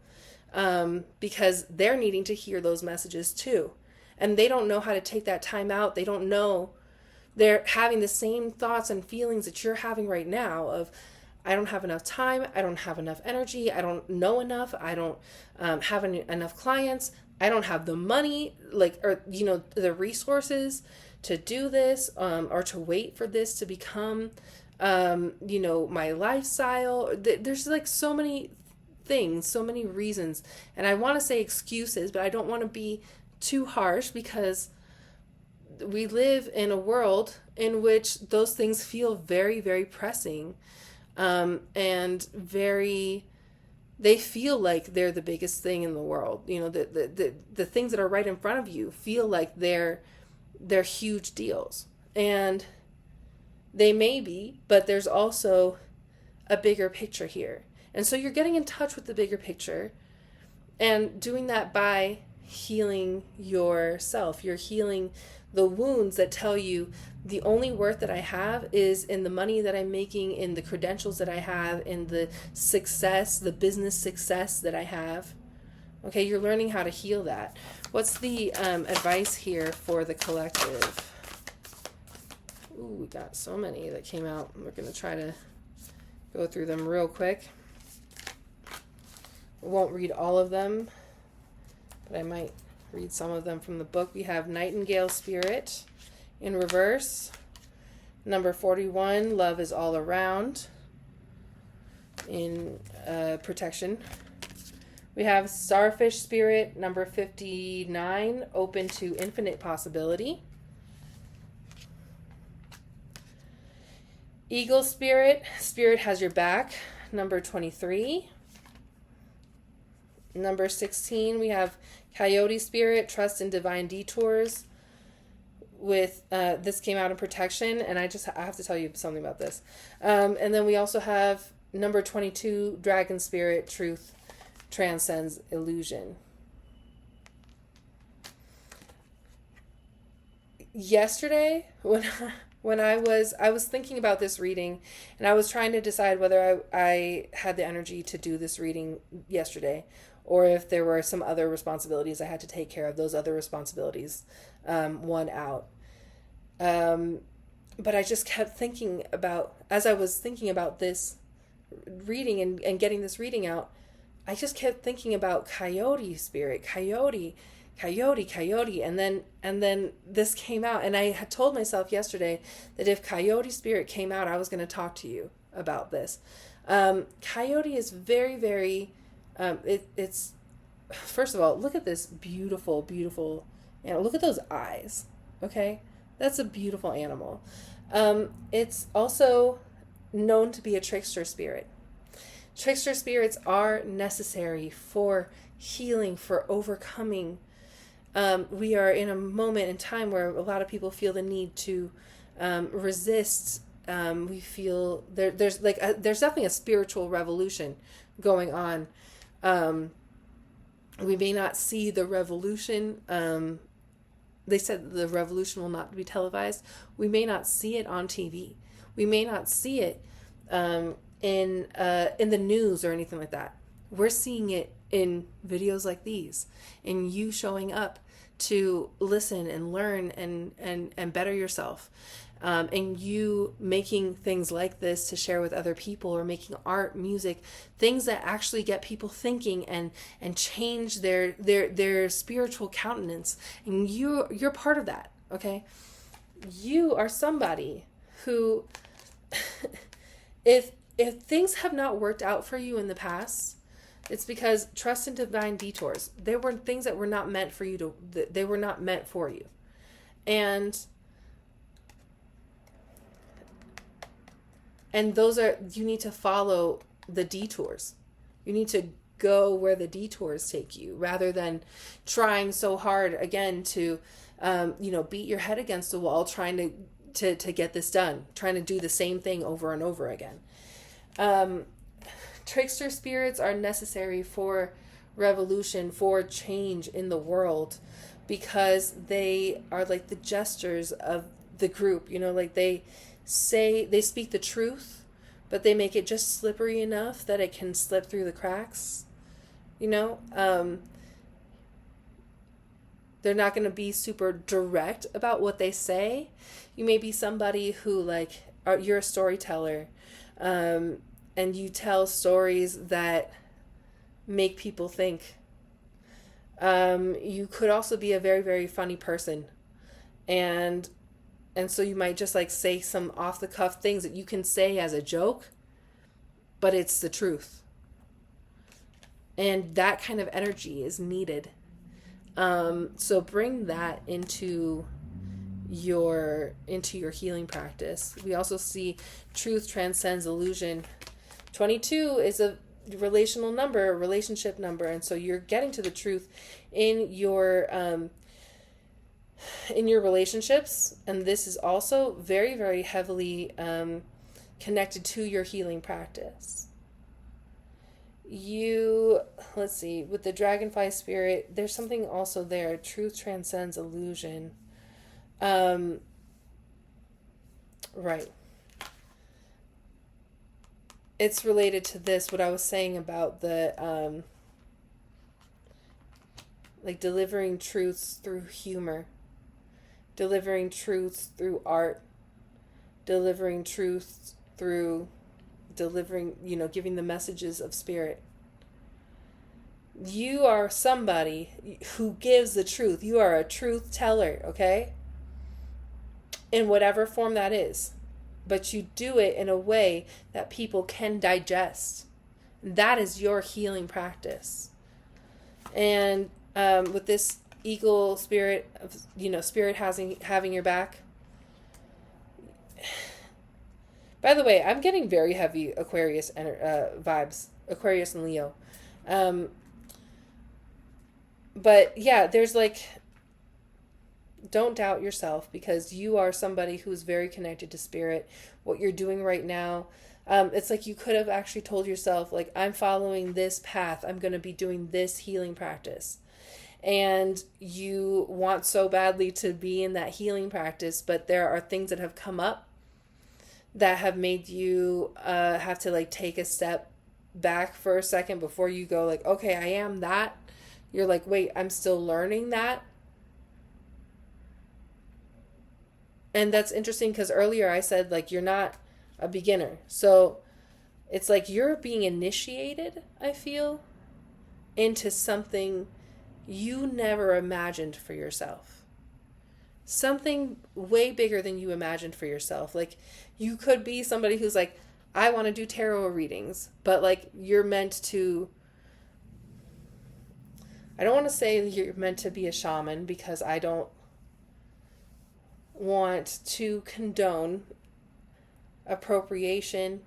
Because they're needing to hear those messages too. And they don't know how to take that time out. They don't know. They're having the same thoughts and feelings that you're having right now of, I don't have enough time. I don't have enough energy. I don't know enough. I don't have enough clients. I don't have the money, or the resources to do this, or to wait for this to become, my lifestyle. There's like so many things, so many reasons. And I want to say excuses, but I don't want to be too harsh because we live in a world in which those things feel very, very pressing, and they feel like they're the biggest thing in the world. The things that are right in front of you feel like they're huge deals, and they may be, but there's also a bigger picture here. And so you're getting in touch with the bigger picture and doing that by healing yourself. You're healing the wounds that tell you the only worth that I have is in the money that I'm making, in the credentials that I have, in the success, the business success that I have. Okay, you're learning how to heal that. What's the advice here for the collective? Ooh, we got so many that came out. We're going to try to go through them real quick. I won't read all of them, but I might read some of them from the book. We have Nightingale Spirit in reverse. Number 41, Love is All Around in protection. We have Starfish Spirit, number 59, Open to Infinite Possibility. Eagle Spirit, Spirit Has Your Back, number 23. Number 16, we have Coyote Spirit, Trust in Divine Detours. With this came out in protection, and I have to tell you something about this. And then we also have number 22, Dragon Spirit, Truth Transcends Illusion. Yesterday, when I was thinking about this reading, and I was trying to decide whether I had the energy to do this reading yesterday, or if there were some other responsibilities I had to take care of. Those other responsibilities won out. But I just kept thinking about, as I was thinking about this reading and getting this reading out, I just kept thinking about Coyote Spirit, Coyote. And then this came out, and I had told myself yesterday that if Coyote Spirit came out, I was going to talk to you about this. Coyote is very, very, it's, first of all, look at this beautiful, beautiful, look at those eyes. Okay. That's a beautiful animal. It's also known to be a trickster spirit. Trickster spirits are necessary for healing, for overcoming. We are in a moment in time where a lot of people feel the need to resist. We feel there's definitely a spiritual revolution going on. We may not see the revolution. They said the revolution will not be televised. We may not see it on TV. We may not see it in the news or anything like that. We're seeing it in videos like these, and you showing up to listen and learn and better yourself, and you making things like this to share with other people, or making art, music, things that actually get people thinking and change their spiritual countenance. And you're part of that. Okay, you are somebody who if things have not worked out for you in the past, it's because trust in divine detours. There were things that were not meant for you they were not meant for you. And those are, you need to follow the detours. You need to go where the detours take you, rather than trying so hard again to, beat your head against the wall, trying to to get this done, trying to do the same thing over and over again. Trickster spirits are necessary for revolution, for change in the world, because they are like the jesters of the group. Like they speak the truth, but they make it just slippery enough that it can slip through the cracks. They're not going to be super direct about what they say. You may be somebody who, like, you're a storyteller, and you tell stories that make people think. You could also be a very, very funny person. And so you might just like say some off the cuff things that you can say as a joke, but it's the truth. And that kind of energy is needed. So bring that into your healing practice. We also see truth transcends illusion. 22 is a relational number, a relationship number, and so you're getting to the truth in your relationships, and this is also very, very heavily connected to your healing practice. Let's see, with the dragonfly spirit, there's something also there. Truth transcends illusion. Right. It's related to this, what I was saying about the, like delivering truths through humor, delivering truths through art, delivering truths through giving the messages of spirit. You are somebody who gives the truth. You are a truth teller, okay? In whatever form that is. But you do it in a way that people can digest. That is your healing practice. And with this eagle spirit, spirit having your back. By the way, I'm getting very heavy Aquarius vibes, Aquarius and Leo. But yeah, there's like, don't doubt yourself, because you are somebody who's very connected to spirit. What you're doing right now, it's like you could have actually told yourself, like, I'm following this path. I'm going to be doing this healing practice. And you want so badly to be in that healing practice, but there are things that have come up that have made you have to like take a step back for a second before you go like, okay, I am that. You're like, wait, I'm still learning that. And that's interesting because earlier I said like you're not a beginner. So it's like you're being initiated, I feel, into something you never imagined for yourself. Something way bigger than you imagined for yourself. Like you could be somebody who's like, I want to do tarot readings, but like you're meant to, I don't want to say you're meant to be a shaman, because I don't want to condone appropriation,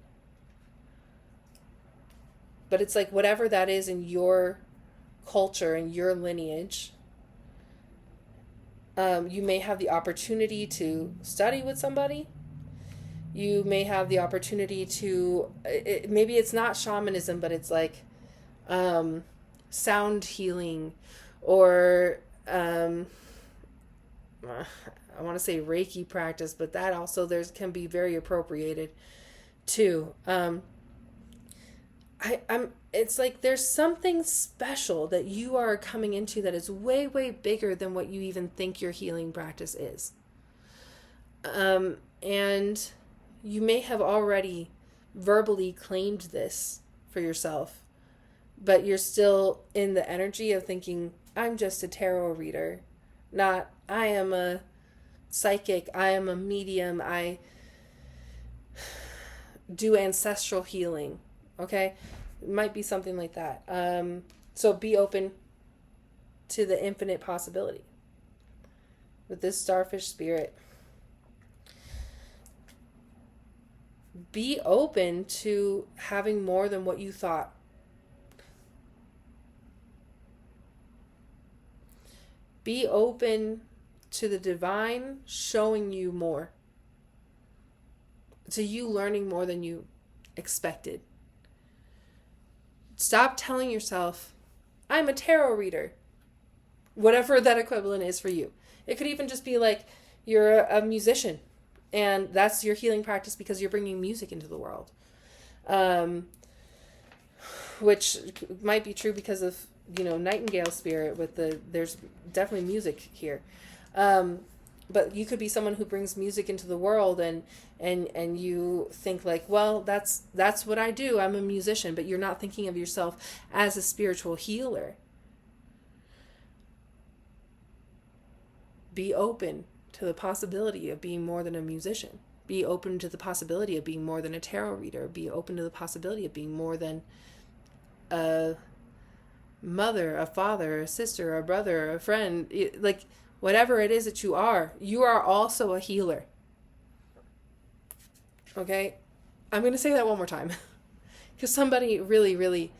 but it's like whatever that is in your culture and your lineage. You may have the opportunity to study with somebody. You may have the opportunity to, maybe it's not shamanism, but it's like sound healing, or I want to say Reiki practice, but that also can be very appropriated too. It's like there's something special that you are coming into that is way, way bigger than what you even think your healing practice is. And you may have already verbally claimed this for yourself, but you're still in the energy of thinking, I'm just a tarot reader, not I am a psychic, I am a medium, I do ancestral healing. Okay? It might be something like that. So be open to the infinite possibility with this starfish spirit. Be open to having more than what you thought. Be open to the divine showing you more. to you learning more than you expected. Stop telling yourself, I'm a tarot reader. Whatever that equivalent is for you. It could even just be like you're a musician and that's your healing practice because you're bringing music into the world. Which might be true because of, Nightingale spirit with there's definitely music here. But you could be someone who brings music into the world and you think like, well, that's what I do. I'm a musician, but you're not thinking of yourself as a spiritual healer. Be open to the possibility of being more than a musician. Be open to the possibility of being more than a tarot reader. Be open to the possibility of being more than a mother, a father, a sister, a brother, a friend. Like, whatever it is that you are also a healer. Okay? I'm going to say that one more time. Because somebody really, really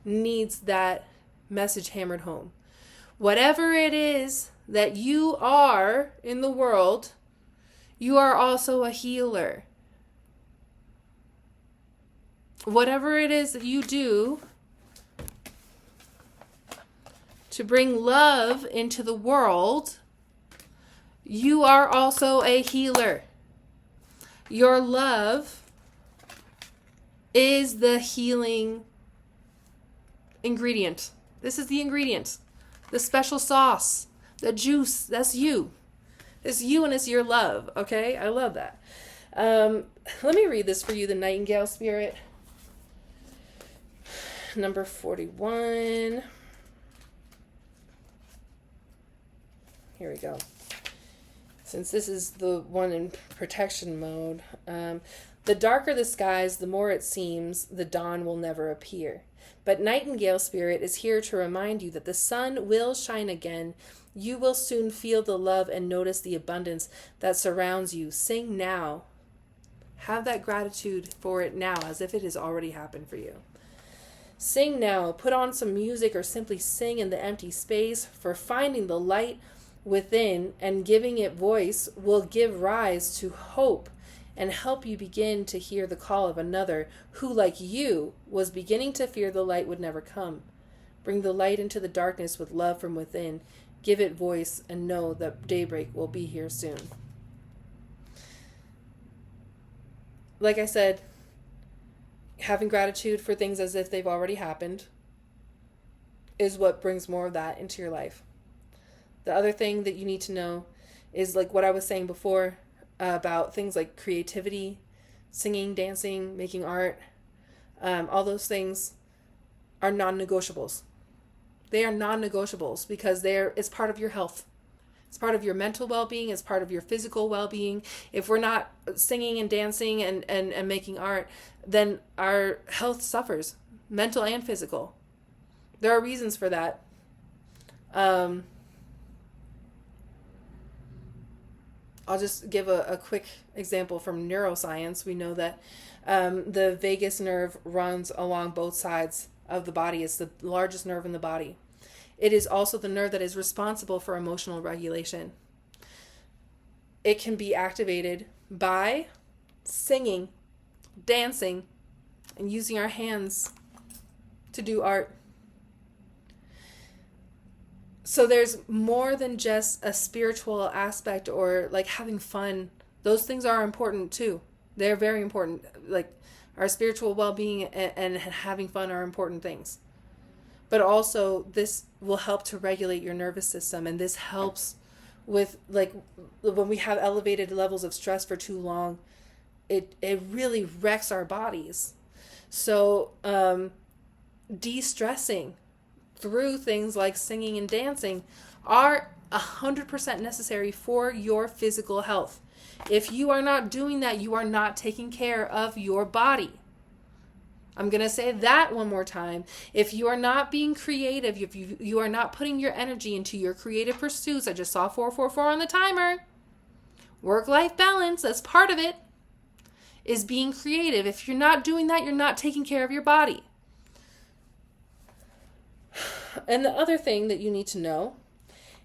needs that message hammered home. Whatever it is that you are in the world, you are also a healer. Whatever it is that you do to bring love into the world, you are also a healer. Your love is the healing ingredient. This is the ingredient. The special sauce. The juice. That's you. It's you and it's your love. Okay? I love that. Let me read this for you, the Nightingale Spirit. Number 41. Here we go. Since this is the one in protection mode. The darker the skies, the more it seems the dawn will never appear. But Nightingale Spirit is here to remind you that the sun will shine again. You will soon feel the love and notice the abundance that surrounds you. Sing now. Have that gratitude for it now, as if it has already happened for you. Sing now. Put on some music or simply sing in the empty space, for finding the light within and giving it voice will give rise to hope and help you begin to hear the call of another who, like you, was beginning to fear the light would never come. Bring the light into the darkness with love from within. Give it voice and know that daybreak will be here soon. Like I said, having gratitude for things as if they've already happened is what brings more of that into your life. The other thing that you need to know is like what I was saying before about things like creativity, singing, dancing, making art. All those things are non-negotiables. They are non-negotiables because it's part of your health. It's part of your mental well-being. It's part of your physical well-being. If we're not singing and dancing and making art, then our health suffers, mental and physical. There are reasons for that. I'll just give a quick example from neuroscience. We know that the vagus nerve runs along both sides of the body. It's the largest nerve in the body. It is also the nerve that is responsible for emotional regulation. It can be activated by singing, dancing, and using our hands to do art. So there's more than just a spiritual aspect or like having fun. Those things are important too. They're very important. Like our spiritual well-being and having fun are important things. But also this will help to regulate your nervous system, and this helps with like when we have elevated levels of stress for too long, it really wrecks our bodies. So de-stressing through things like singing and dancing are 100% necessary for your physical health. If you are not doing that, you are not taking care of your body. I'm going to say that one more time. If you are not being creative, if you are not putting your energy into your creative pursuits, I just saw 444 on the timer. Work-life balance, that's part of it, is being creative. If you're not doing that, you're not taking care of your body. And the other thing that you need to know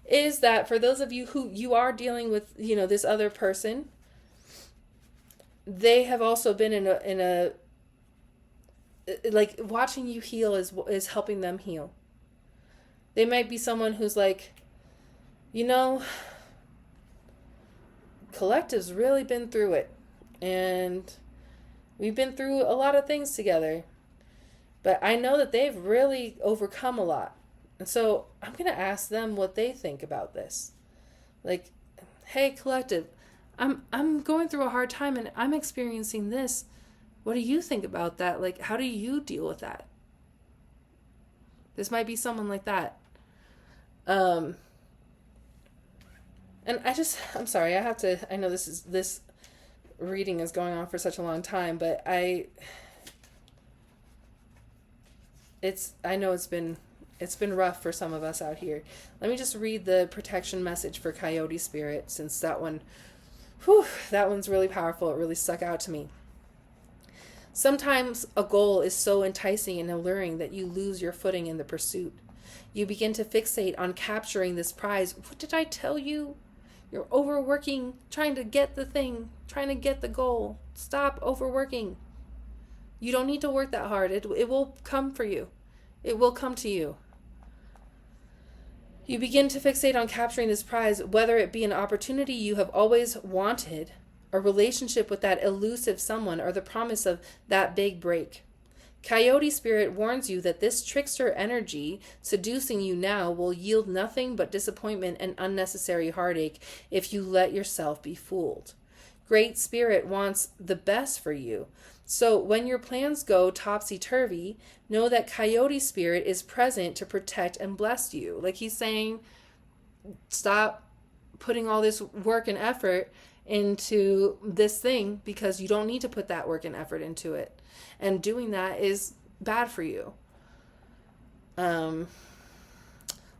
is that for those of you who you are dealing with, this other person, they have also been in a like watching you heal is helping them heal. They might be someone who's like, you know, Collective's really been through it, and we've been through a lot of things together, but I know that they've really overcome a lot. And so I'm going to ask them what they think about this. Like, hey, Collective, I'm going through a hard time and I'm experiencing this. What do you think about that? Like, how do you deal with that? This might be someone like that. And I'm sorry, I know this reading is going on for such a long time, but I know it's been rough for some of us out here. Let me just read the protection message for Coyote Spirit, since that one's really powerful. It really stuck out to me. Sometimes a goal is so enticing and alluring that you lose your footing in the pursuit. You begin to fixate on capturing this prize. What did I tell you? You're overworking, trying to get the thing, trying to get the goal. Stop overworking. You don't need to work that hard. It will come for you. It will come to you. You begin to fixate on capturing this prize, whether it be an opportunity you have always wanted, a relationship with that elusive someone, or the promise of that big break. Coyote Spirit warns you that this trickster energy seducing you now will yield nothing but disappointment and unnecessary heartache if you let yourself be fooled. Great Spirit wants the best for you. So when your plans go topsy-turvy, know that Coyote Spirit is present to protect and bless you. Like he's saying, stop putting all this work and effort into this thing, because you don't need to put that work and effort into it. And doing that is bad for you.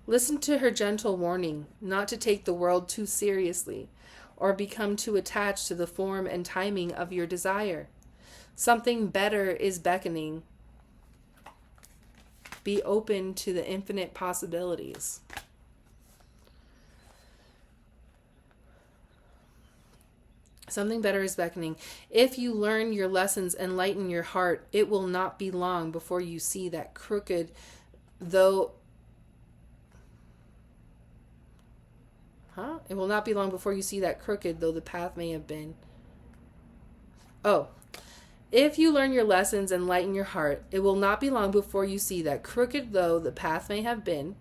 Listen to her gentle warning not to take the world too seriously or become too attached to the form and timing of your desire. Something better is beckoning. Be open to the infinite possibilities. Something better is beckoning. If you learn your lessons and lighten your heart, it will not be long before you see that crooked, though... It will not be long before you see that crooked, though the path may have been. If you learn your lessons and lighten your heart, it will not be long before you see that crooked, though the path may have been,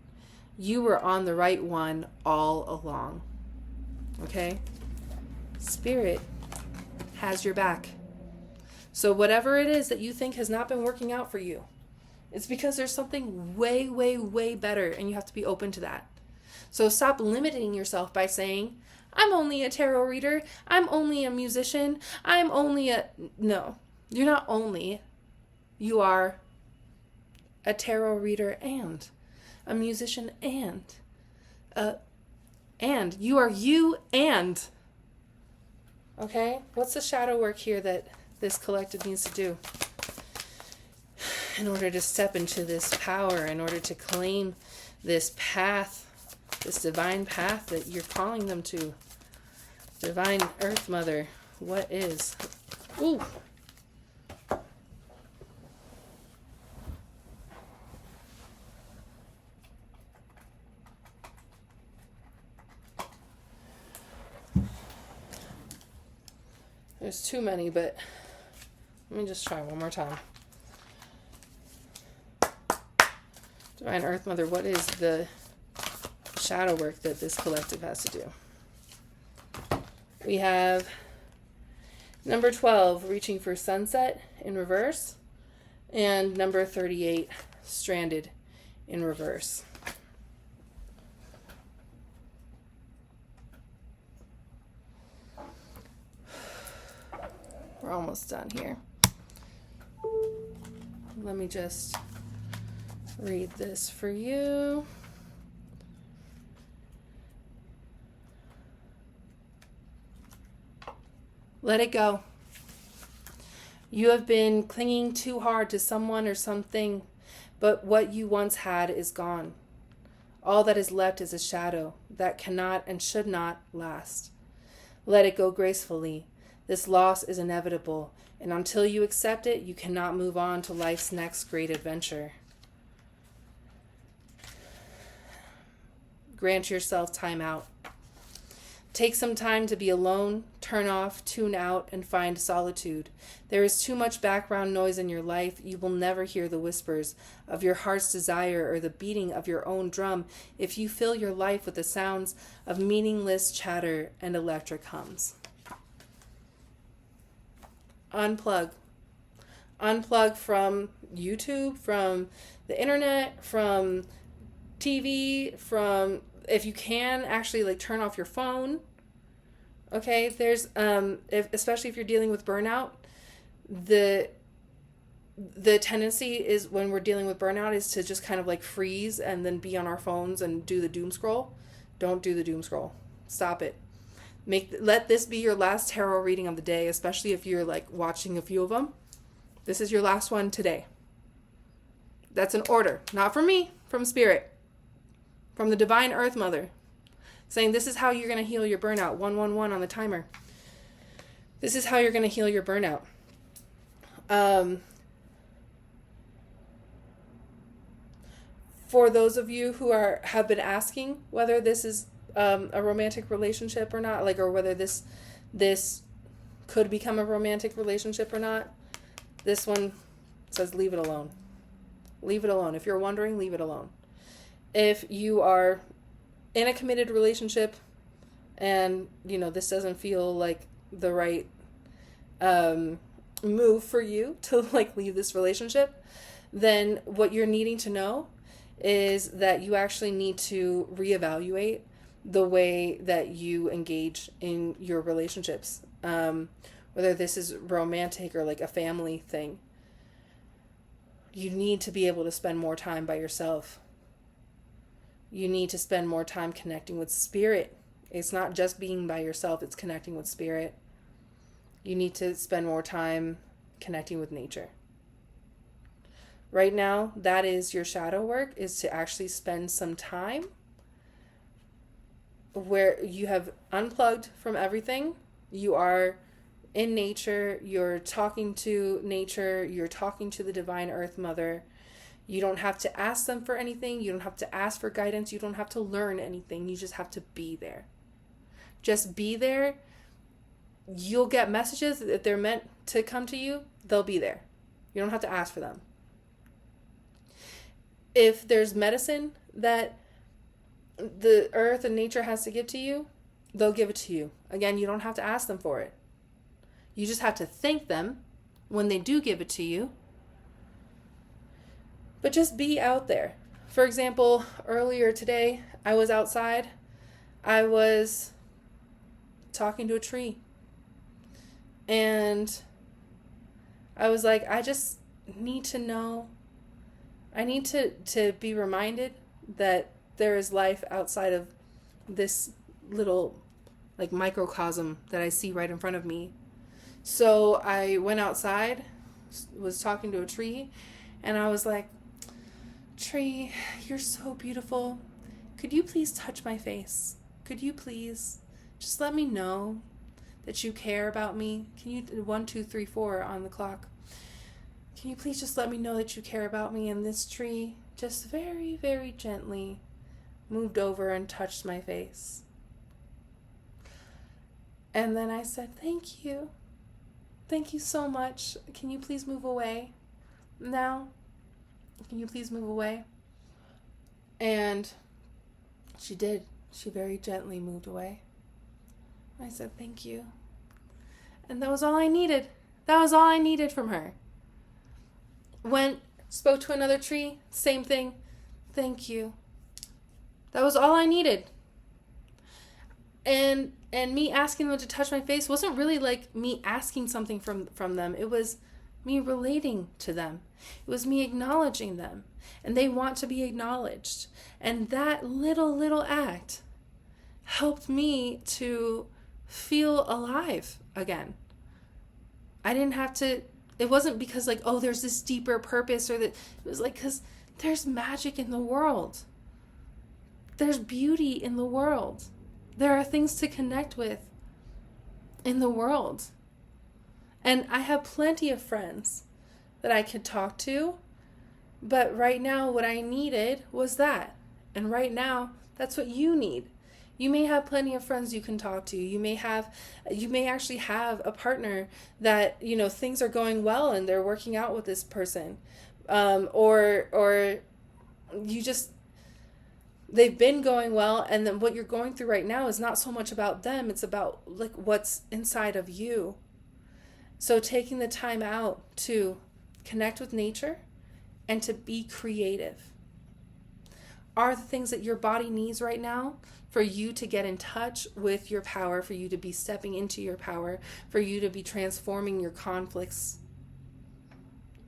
you were on the right one all along. Okay? Spirit has your back. So whatever it is that you think has not been working out for you, it's because there's something way, way, way better, and you have to be open to that. So stop limiting yourself by saying, I'm only a tarot reader, I'm only a musician, No, you're not only. You are a tarot reader and a musician and you are you and... Okay, what's the shadow work here that this collective needs to do in order to step into this power, in order to claim this path, this divine path that you're calling them to? Divine Earth Mother, what is? Ooh. There's too many, but let me just try one more time. Divine Earth Mother, what is the shadow work that this collective has to do? We have number 12, reaching for sunset in reverse, and number 38, stranded in reverse. We're almost done here. Let me just read this for you. Let it go. You have been clinging too hard to someone or something, but what you once had is gone. All that is left is a shadow that cannot and should not last. Let it go gracefully. This loss is inevitable, and until you accept it, you cannot move on to life's next great adventure. Grant yourself time out. Take some time to be alone, turn off, tune out, and find solitude. There is too much background noise in your life. You will never hear the whispers of your heart's desire or the beating of your own drum if you fill your life with the sounds of meaningless chatter and electric hums. Unplug. Unplug from YouTube, from the internet, from TV, from, if you can, actually like turn off your phone. Okay, there's especially if you're dealing with burnout, the tendency is, when we're dealing with burnout, is to just kind of like freeze and then be on our phones and do the doom scroll. Don't do the doom scroll. Stop it. Let this be your last tarot reading of the day, especially if you're like watching a few of them. This is your last one today. That's an order, not from me, from Spirit, from the Divine Earth Mother, saying this is how you're going to heal your burnout. 111 on the timer. This is how you're going to heal your burnout. For those of you who have been asking whether this is a romantic relationship or not, like, or whether this could become a romantic relationship or not, this one says leave it alone. Leave it alone. If you're wondering, leave it alone. If you are in a committed relationship and, this doesn't feel like the right move for you to like leave this relationship, then what you're needing to know is that you actually need to reevaluate the way that you engage in your relationships, whether this is romantic or like a family thing. You need to be able to spend more time by yourself. You need to spend more time connecting with Spirit. It's not just being by yourself, it's connecting with Spirit. You need to spend more time connecting with nature. Right now, that is your shadow work, is to actually spend some time where you have unplugged from everything. You are in nature, you're talking to nature, you're talking to the Divine Earth Mother. You don't have to ask them for anything. You don't have to ask for guidance. You don't have to learn anything. You just have to be there. Just be there. You'll get messages. If they're meant to come to you, they'll be there. You don't have to ask for them. If there's medicine that the earth and nature has to give to you, they'll give it to you. Again, you don't have to ask them for it. You just have to thank them when they do give it to you. But just be out there. For example, earlier today, I was outside. I was talking to a tree. And I was like, I just need to know. I need to be reminded that there is life outside of this little like microcosm that I see right in front of me. So I went outside, was talking to a tree, and I was like, tree, you're so beautiful. Could you please touch my face? Could you please just let me know that you care about me? Can you, 1, 2, 3, 4 on the clock. Can you please just let me know that you care about me? And this tree just very, very gently moved over and touched my face. And then I said, thank you. Thank you so much. Can you please move away now? Can you please move away? And she did. She very gently moved away. I said, thank you. And that was all I needed. That was all I needed from her. Went, spoke to another tree, same thing. Thank you. That was all I needed. And me asking them to touch my face wasn't really like me asking something from them. It was me relating to them. It was me acknowledging them. And they want to be acknowledged. And that little act helped me to feel alive again. I didn't have to, it wasn't because like, oh, there's this deeper purpose, or that, it was like, because there's magic in the world. There's beauty in the world. There are things to connect with in the world. And I have plenty of friends that I could talk to, but right now what I needed was that. And right now, that's what you need. You may have plenty of friends you can talk to. You may actually have a partner that, things are going well and they're working out with this person. Or you just, they've been going well, and then what you're going through right now is not so much about them, it's about like what's inside of you. So taking the time out to connect with nature and to be creative are the things that your body needs right now for you to get in touch with your power, for you to be stepping into your power, for you to be transforming your conflicts.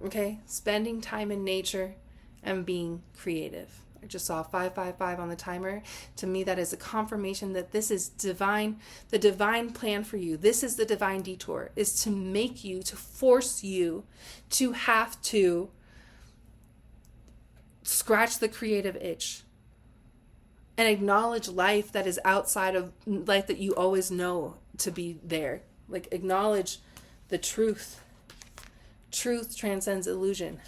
Okay? Spending time in nature and being creative. I just saw 555 on the timer. To me, that is a confirmation that this is divine, the divine plan for you. This is the divine detour, is to make you, to force you to have to scratch the creative itch and acknowledge life that is outside of life that you always know to be there. Like, acknowledge the truth. Truth transcends illusion.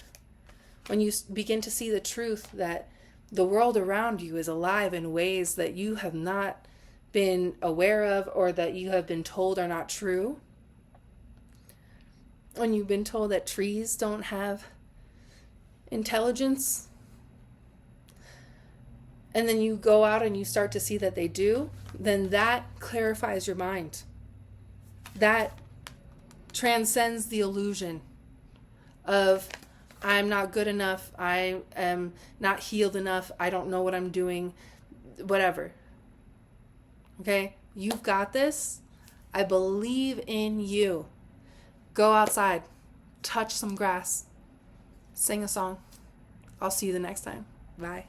When you begin to see the truth that the world around you is alive in ways that you have not been aware of, or that you have been told are not true. When you've been told that trees don't have intelligence, and then you go out and you start to see that they do, then that clarifies your mind. That transcends the illusion of, I'm not good enough, I am not healed enough, I don't know what I'm doing, whatever. Okay? You've got this. I believe in you. Go outside. Touch some grass. Sing a song. I'll see you the next time. Bye.